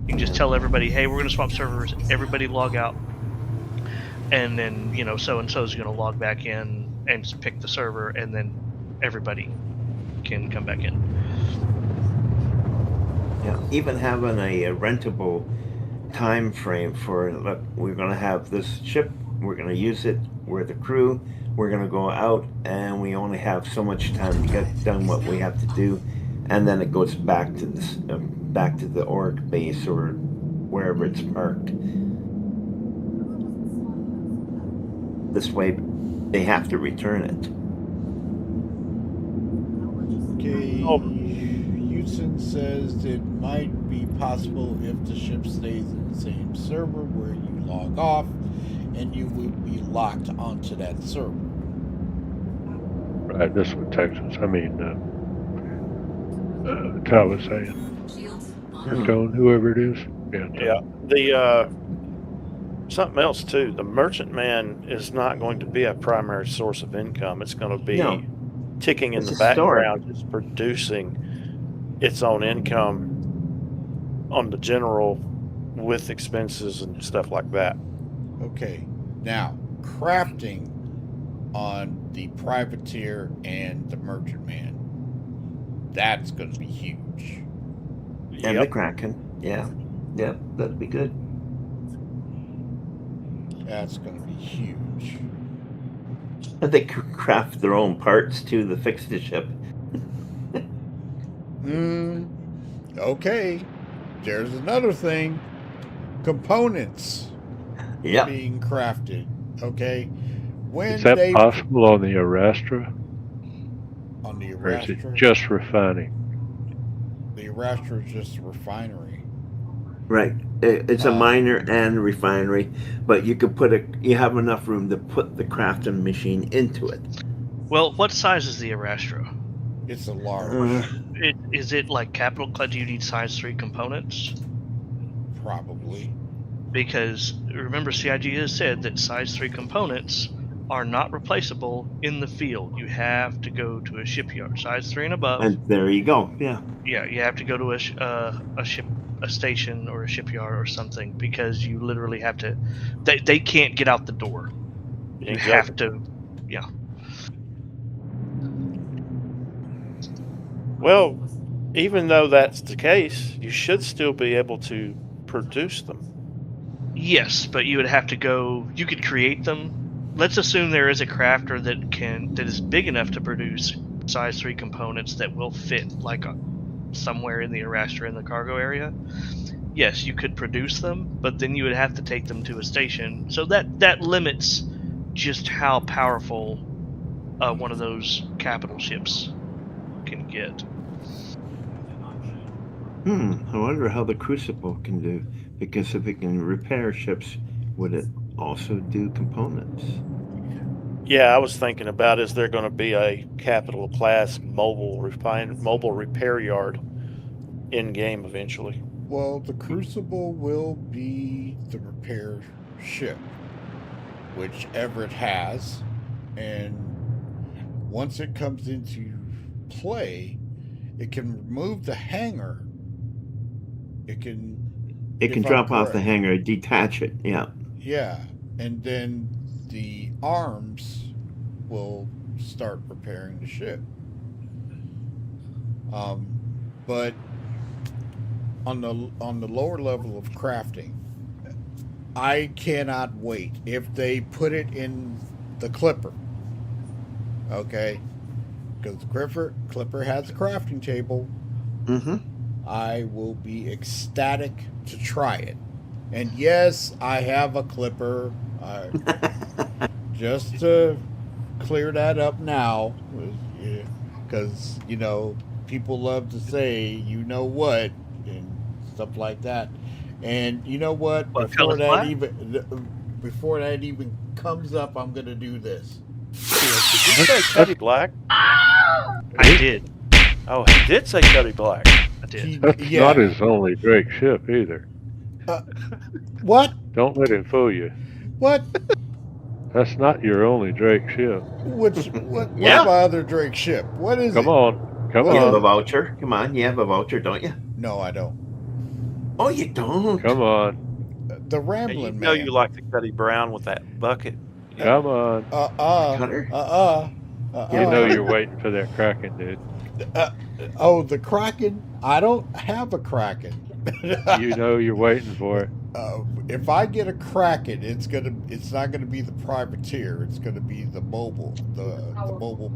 You can just tell everybody, hey, we're going to swap servers. Everybody log out. And then, you know, so-and-so is going to log back in and pick the server, and then everybody can come back in. Yeah, even having a rentable time frame for, look, we're going to have this ship, we're going to use it, we're the crew, we're going to go out, and we only have so much time to get done what we have to do, and then it goes back to this, back to the org base or wherever it's parked. This way, they have to return it. Okay. Oh. Houston says it might be possible if the ship stays in the same server where you log off, and you would be locked onto that server. Right, this was Texas. I mean, Tal was saying. Shields Or on. Tone, whoever it is. Yeah. Yeah. The something else too. The merchantman is not going to be a primary source of income. It's going to be No. ticking in It's the a store. background. It's producing its own income on the general with expenses and stuff like that. Okay. Now, crafting on the privateer and the merchantman. That's going to be huge. And the Kraken. Yeah. Yep, that'd be good. That's going to be huge. And they craft their own parts too to fix the ship. Okay. There's another thing. Components Yep. being crafted. Okay. When Is that they possible on the Arastra? on the Or is it Arastra, just refining? the Arastra is just a refinery. Right. It's a miner and refinery, but you could you have enough room to put the crafting machine into it. Well, what size is the Arastra? It's a large, Is it like capital? Do you need size 3 components? probably. Because remember, CIG has said that size 3 components are not replaceable in the field. You have to go to a shipyard, size 3 and above. And there you go. Yeah. Yeah, you have to go to a station or a shipyard or something, because you literally have to. They can't get out the door. You have to. Yeah. Well, even though that's the case, you should still be able to produce them. Yes, but you would have to go. You could create them. Let's assume there is a crafter that is big enough to produce size 3 components that will fit like somewhere in the Arastra in the cargo area. Yes, you could produce them, but then you would have to take them to a station. So that limits just how powerful one of those capital ships can get. I wonder how the Crucible can do, because if it can repair ships, would it also do components? Yeah, I was thinking about, is there going to be a capital class mobile repair yard in game eventually? Well, the Crucible will be the repair ship, whichever it has, and once it comes into play, it can remove the hangar. It can Drop off the hangar, detach it. Yeah. Yeah, and then the arms will start repairing the ship. But on the lower level of crafting, I cannot wait if they put it in the Clipper. Okay, because the Clipper has a crafting table. I will be ecstatic to try it. And yes, I have a Clipper. Just to clear that up now, because people love to say you know what and stuff like that. And you know what? Before that even comes up, I'm gonna do this. Did you say Cuddy Black? I did. Oh, he did say Cuddy Black. I did. That's not his only Drake ship either. What? Don't let him fool you. What? That's not your only Drake ship. What's my other Drake ship? What is Come it? on. Come You have a on. voucher. Come on, you have a voucher, don't you? No, I don't. Oh, you don't? Come on. The And Rambling you Man. know you like the Cuddy Brown with that bucket. Come on. Cutter? You know you're waiting for that Kraken, dude. Oh, the Kraken? I don't have a Kraken. You know you're waiting for it. If I get a Kraken, it's not gonna be the privateer. It's gonna be the mobile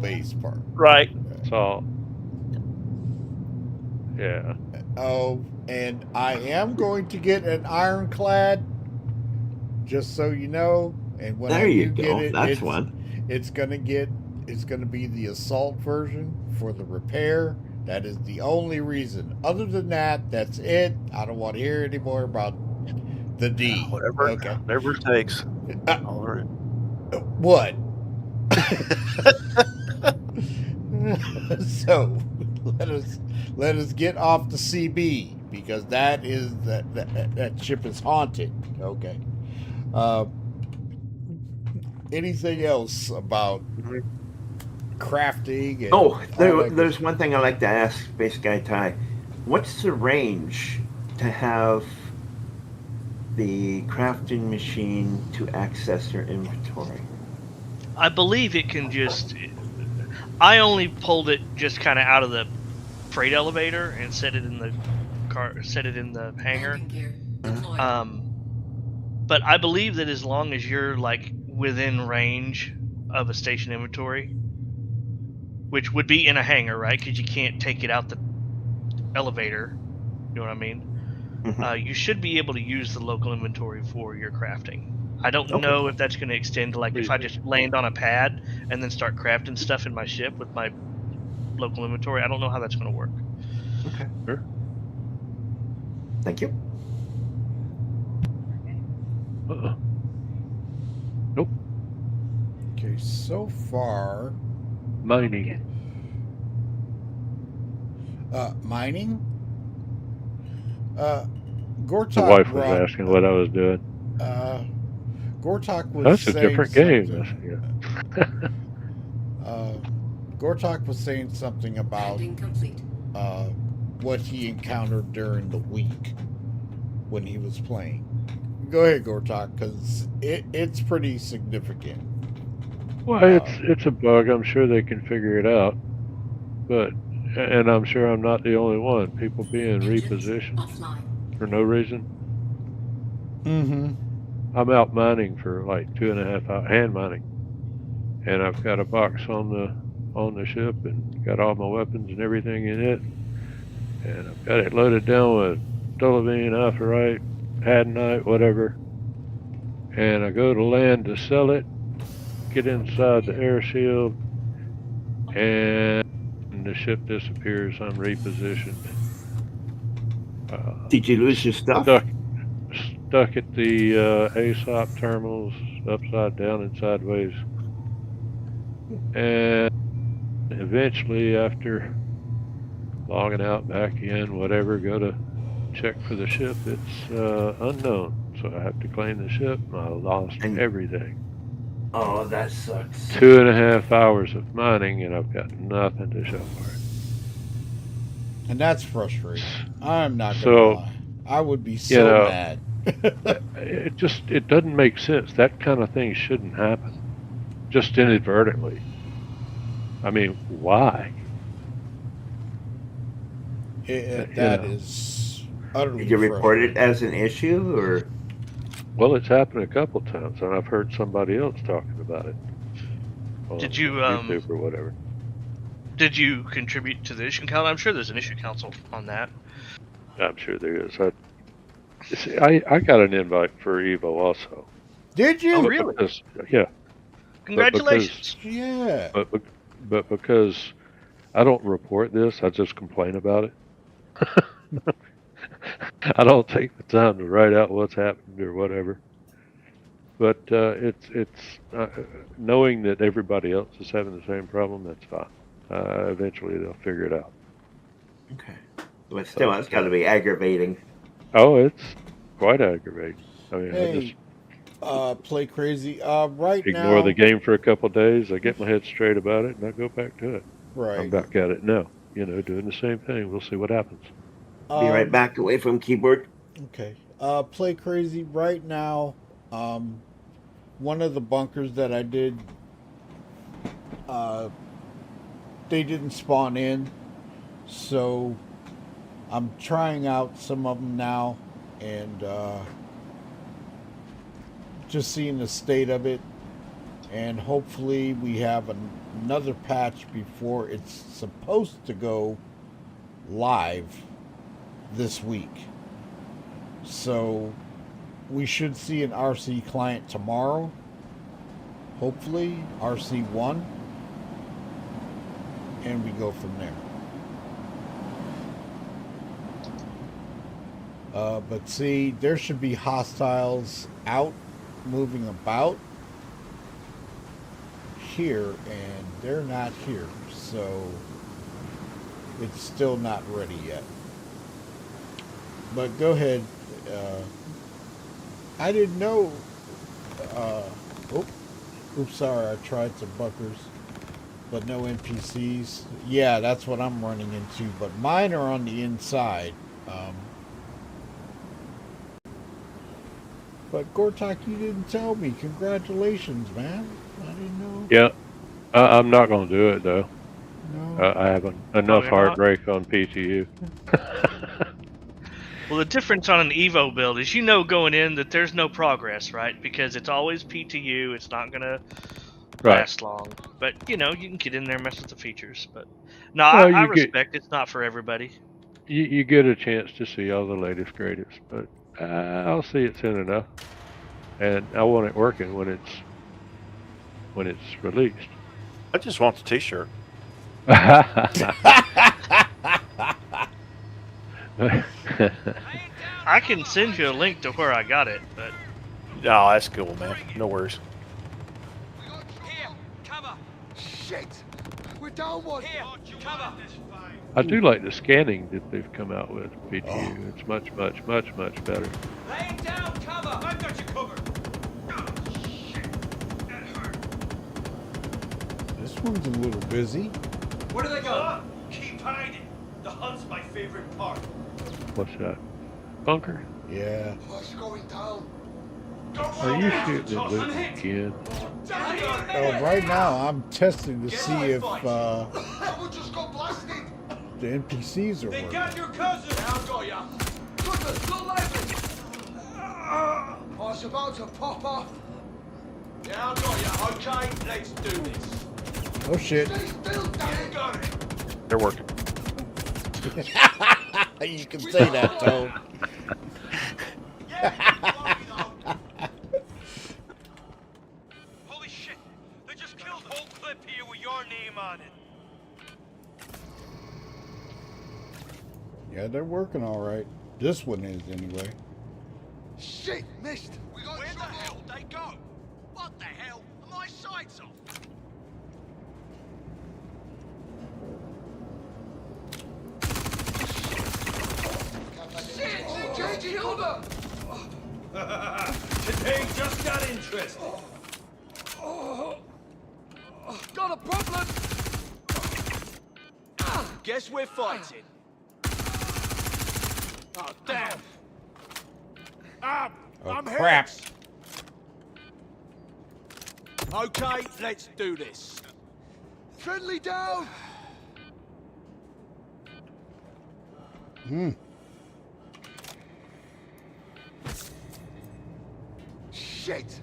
base part. Right. So, yeah. Oh, and I am going to get an ironclad, just so you know. And when There I you do go. get it, That's one. it's gonna be the assault version for the repair. That is the only reason. Other than that, that's it. I don't want to hear any more about the D. Whatever. Okay. Whatever it takes. Uh, All right. What? So let us get off the CB, because that ship is haunted. Okay. Anything else about crafting? And Oh, all that there's one thing I like to ask Space Guy Ty. What's the range to have the crafting machine to access your inventory? I believe it can just. I only pulled it just kind of out of the freight elevator and set it in the car, set it in the hangar. Landing gear deployed. But I believe that as long as you're like within range of a station inventory, which would be in a hangar, right? Because you can't take it out the elevator. You know what I mean? You should be able to use the local inventory for your crafting. I don't know if that's going to extend to, like, if I just land on a pad and then start crafting stuff in my ship with my local inventory. I don't know how that's going to work. Okay. Sure. Thank you. Nope. Okay, so far, Mining. mining. The Gortok wife was brought, asking what I was doing. Gortok was That's a saying different game. something. Yeah. Gortok was saying something about Landing complete. what he encountered during the week when he was playing. Go ahead, Gortok, because it's pretty significant. Well, it's a bug. I'm sure they can figure it out. And I'm sure I'm not the only one. People being Engines repositioned offline. for no reason. Mm-hmm. I'm out mining for like 2.5 hours, hand mining, and I've got a box on the ship and got all my weapons and everything in it, and I've got it loaded down with dolomine, alpharite, hadenite, whatever. And I go to land to sell it, get inside the air shield, and the ship disappears. I'm repositioned. Did you lose your stuff? Stuck at the ASOP terminals, upside down and sideways. And eventually, after logging out, back in, whatever, go to check for the ship, it's unknown. So I have to claim the ship, and I lost everything. Oh, that sucks. 2.5 hours of mining, and I've got nothing to show for it. And that's frustrating. I'm not gonna lie. I would be so mad. It doesn't make sense. That kind of thing shouldn't happen. Just inadvertently. I mean, why? That is utterly Did you report it as an issue, or? Well, it's happened a couple times, and I've heard somebody else talking about it. Did you YouTube or whatever? Did you contribute to the issue council? I'm sure there's an issue council on that. I'm sure there is. I got an invite for Evo also. Did you? Oh, really? Yeah. Congratulations. Yeah. But because I don't report this, I just complain about it. I don't take the time to write out what's happened or whatever. But it's knowing that everybody else is having the same problem. That's fine. Eventually they'll figure it out. Okay. But still, that's got to be aggravating. Oh, it's quite aggravating. I mean, Hey, I just play crazy. Right now. ignore the game for a couple of days. I get my head straight about it, and I go back to it. Right. I'm back at it now. Doing the same thing. We'll see what happens. Be right back away from keyboard. Okay. Play crazy right now. One of the bunkers that I did, they didn't spawn in, so I'm trying out some of them now, and just seeing the state of it, and hopefully we have another patch before it's supposed to go live this week. So we should see an RC client tomorrow, hopefully RC1, and we go from there. But see, there should be hostiles out, moving about here, and they're not here, so it's still not ready yet. But go ahead. I didn't know. Oops, sorry, I tried some bunkers, but no NPCs. Yeah, that's what I'm running into, but mine are on the inside. But Gortok, you didn't tell me. Congratulations, man. I didn't know. Yeah, I'm not going to do it though. No. I have enough Probably not. heartbreak on PTU. Well, the difference on an Evo build is going in that there's no progress, right? Because it's always PTU. It's not going to last long. But, you can get in there and mess with the features. But no, Well, I respect it's not for everybody. You get a chance to see all the latest greatest, but I'll see it soon enough. And I want it working when it's released. I just want the T-shirt. I can send you a link to where I got it, but Oh, that's cool, man. No worries. Here, cover. Shit! We're down one! Here, cover. I do like the scanning that they've come out with PTU. It's much, much, much, much better. Lay down, cover. I've got you covered. Oh, shit. That hurt. This one's a little busy. Where do they go? Keep hiding. The hunt's my favorite part. What's that? Bunker? Yeah. What's going down? Are you shooting at Luke again? Right now, I'm testing to see if Someone just got blasted! the NPCs are They working. got your cousin. Now go ya. Goodness, look lively! Oh, it's about to pop off. Now go ya. Okay, let's do this. Oh shit. Stay still, damn it! Got it. They're working. You can say that, Tom. Holy shit! They just killed a whole clip here with your name on it. Yeah, they're working all right. This one is anyway. Shit, missed! We got Where the trouble! hell they go? What the hell? Are my sights off? Shit! Changing cover! Today just got interesting. Got a problem! Guess we're fighting. Oh, damn. Oh, I'm crap. hit. Okay, let's do this. Friendly down! Shit!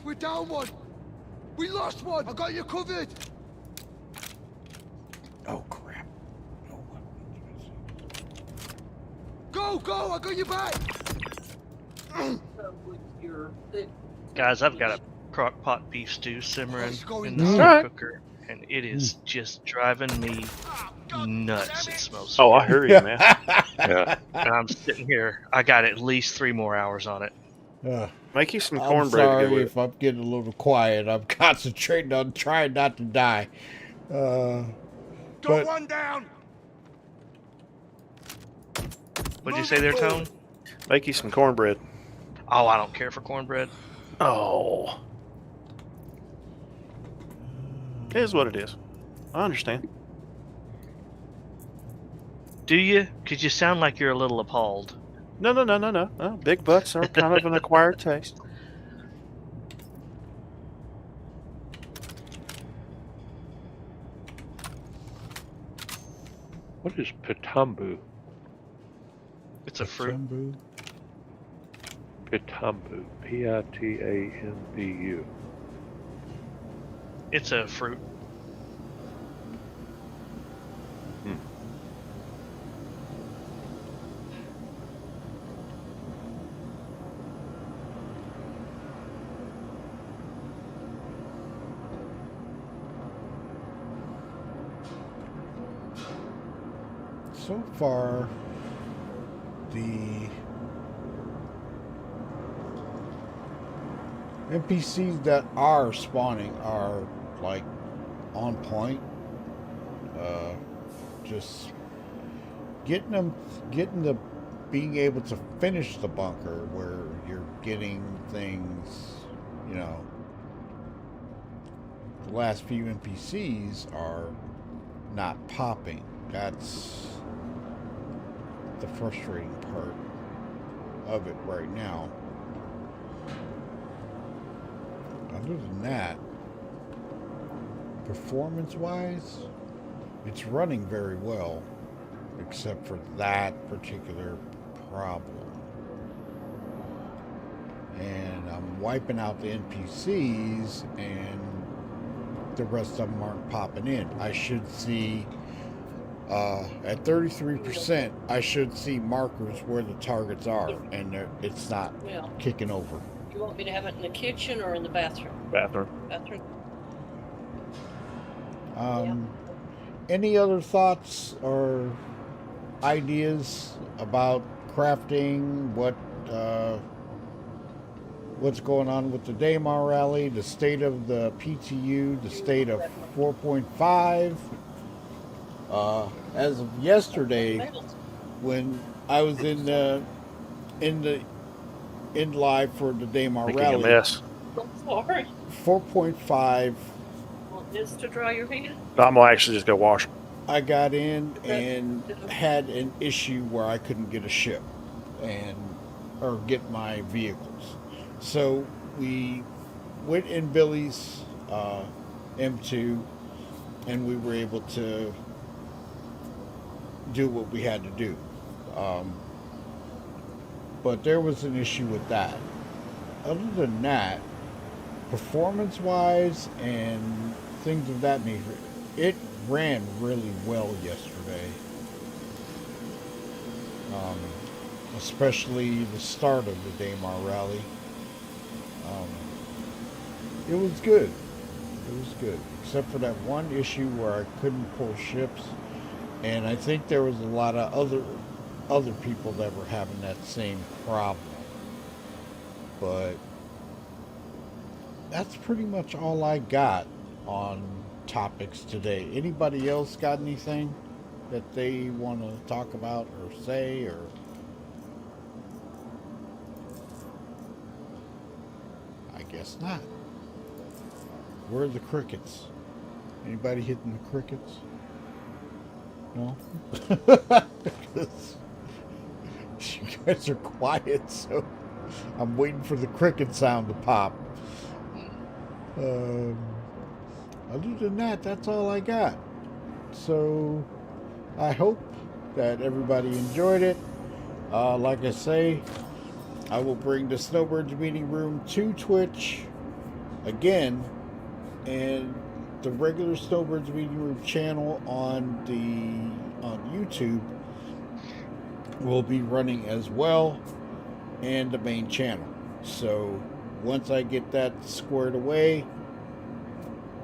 We're down one! We lost one! I got you covered! Oh crap. Oh, Go, go! I got you back! guys, I've got a crock pot beef stew simmering it's going in the down. slow cooker, and it is just driving me nuts. It smells so Oh, I hear you, man. Yeah. And I'm sitting here. I got at least 3 more hours on it. Make you some I'm cornbread to sorry go with if I'm getting a little quiet. I'm concentrating on trying not to die. Got But one down. What'd you say there, Tone? Make you some cornbread. Oh, I don't care for cornbread. Oh. It is what it is. I understand. Do you? Because you sound like you're a little appalled. No. Big butts are kind of an acquired taste. What is Pitambu? It's a fruit. Sambu. Pitambu. Pitambu. It's a fruit. So far, the NPCs that are spawning are like on point. Just getting being able to finish the bunker where you're getting things, you know. The last few NPCs are not popping. That's the frustrating part of it right now. Other than that, performance-wise, it's running very well, except for that particular problem. And I'm wiping out the NPCs, and the rest of them aren't popping in. I should see, at 33%, I should see markers where the targets are, and it's not kicking over. You want me to have it in the kitchen or in the bathroom? Bathroom. Bathroom. Any other thoughts or ideas about crafting? What's going on with the Daymar rally? The state of the PTU? The state of 4.5? As of yesterday, when I was in live for the Daymar Making rally, a mess. I'm sorry. 4.5. Want this to dry your hand? I'm gonna actually just go wash. I got in and had an issue where I couldn't get a ship or get my vehicles. So we went in Billy's M2, and we were able to do what we had to do. But there was an issue with that. Other than that, performance-wise and things of that nature, it ran really well yesterday. Especially the start of the Daymar rally. It was good. It was good. Except for that one issue where I couldn't pull ships. And I think there was a lot of other people that were having that same problem. But that's pretty much all I got on topics today. Anybody else got anything that they want to talk about or say, or I guess not. Where are the crickets? Anybody hitting the crickets? No? You guys are quiet, so I'm waiting for the cricket sound to pop. Other than that, that's all I got. So I hope that everybody enjoyed it. Like I say, I will bring the Snowbirds meeting room to Twitch again, and the regular Snowbirds meeting room channel on YouTube will be running as well, and the main channel. So once I get that squared away,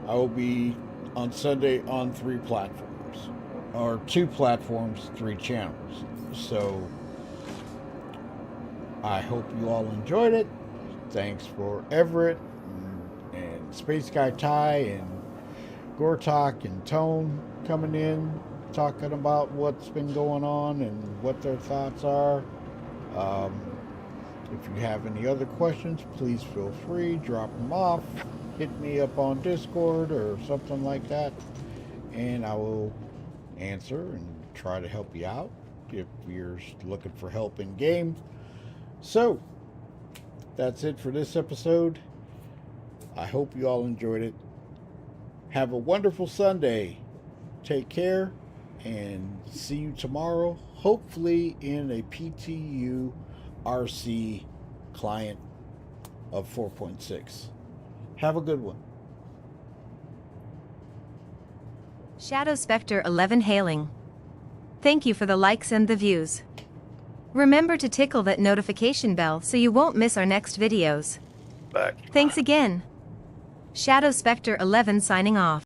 I will be on Sunday on 3 platforms, or 2 platforms, 3 channels. So I hope you all enjoyed it. Thanks for Everett and Space Guy Ty and Gortok and Tone coming in, talking about what's been going on and what their thoughts are. If you have any other questions, please feel free, drop them off, hit me up on Discord or something like that, and I will answer and try to help you out if you're looking for help in game. So that's it for this episode. I hope you all enjoyed it. Have a wonderful Sunday. Take care, and see you tomorrow, hopefully in a PTU RC client of 4.6. Have a good one. Shadow Spectre 11 hailing. Thank you for the likes and the views. Remember to tickle that notification bell so you won't miss our next videos. Back. Thanks again. Shadow Spectre 11 signing off.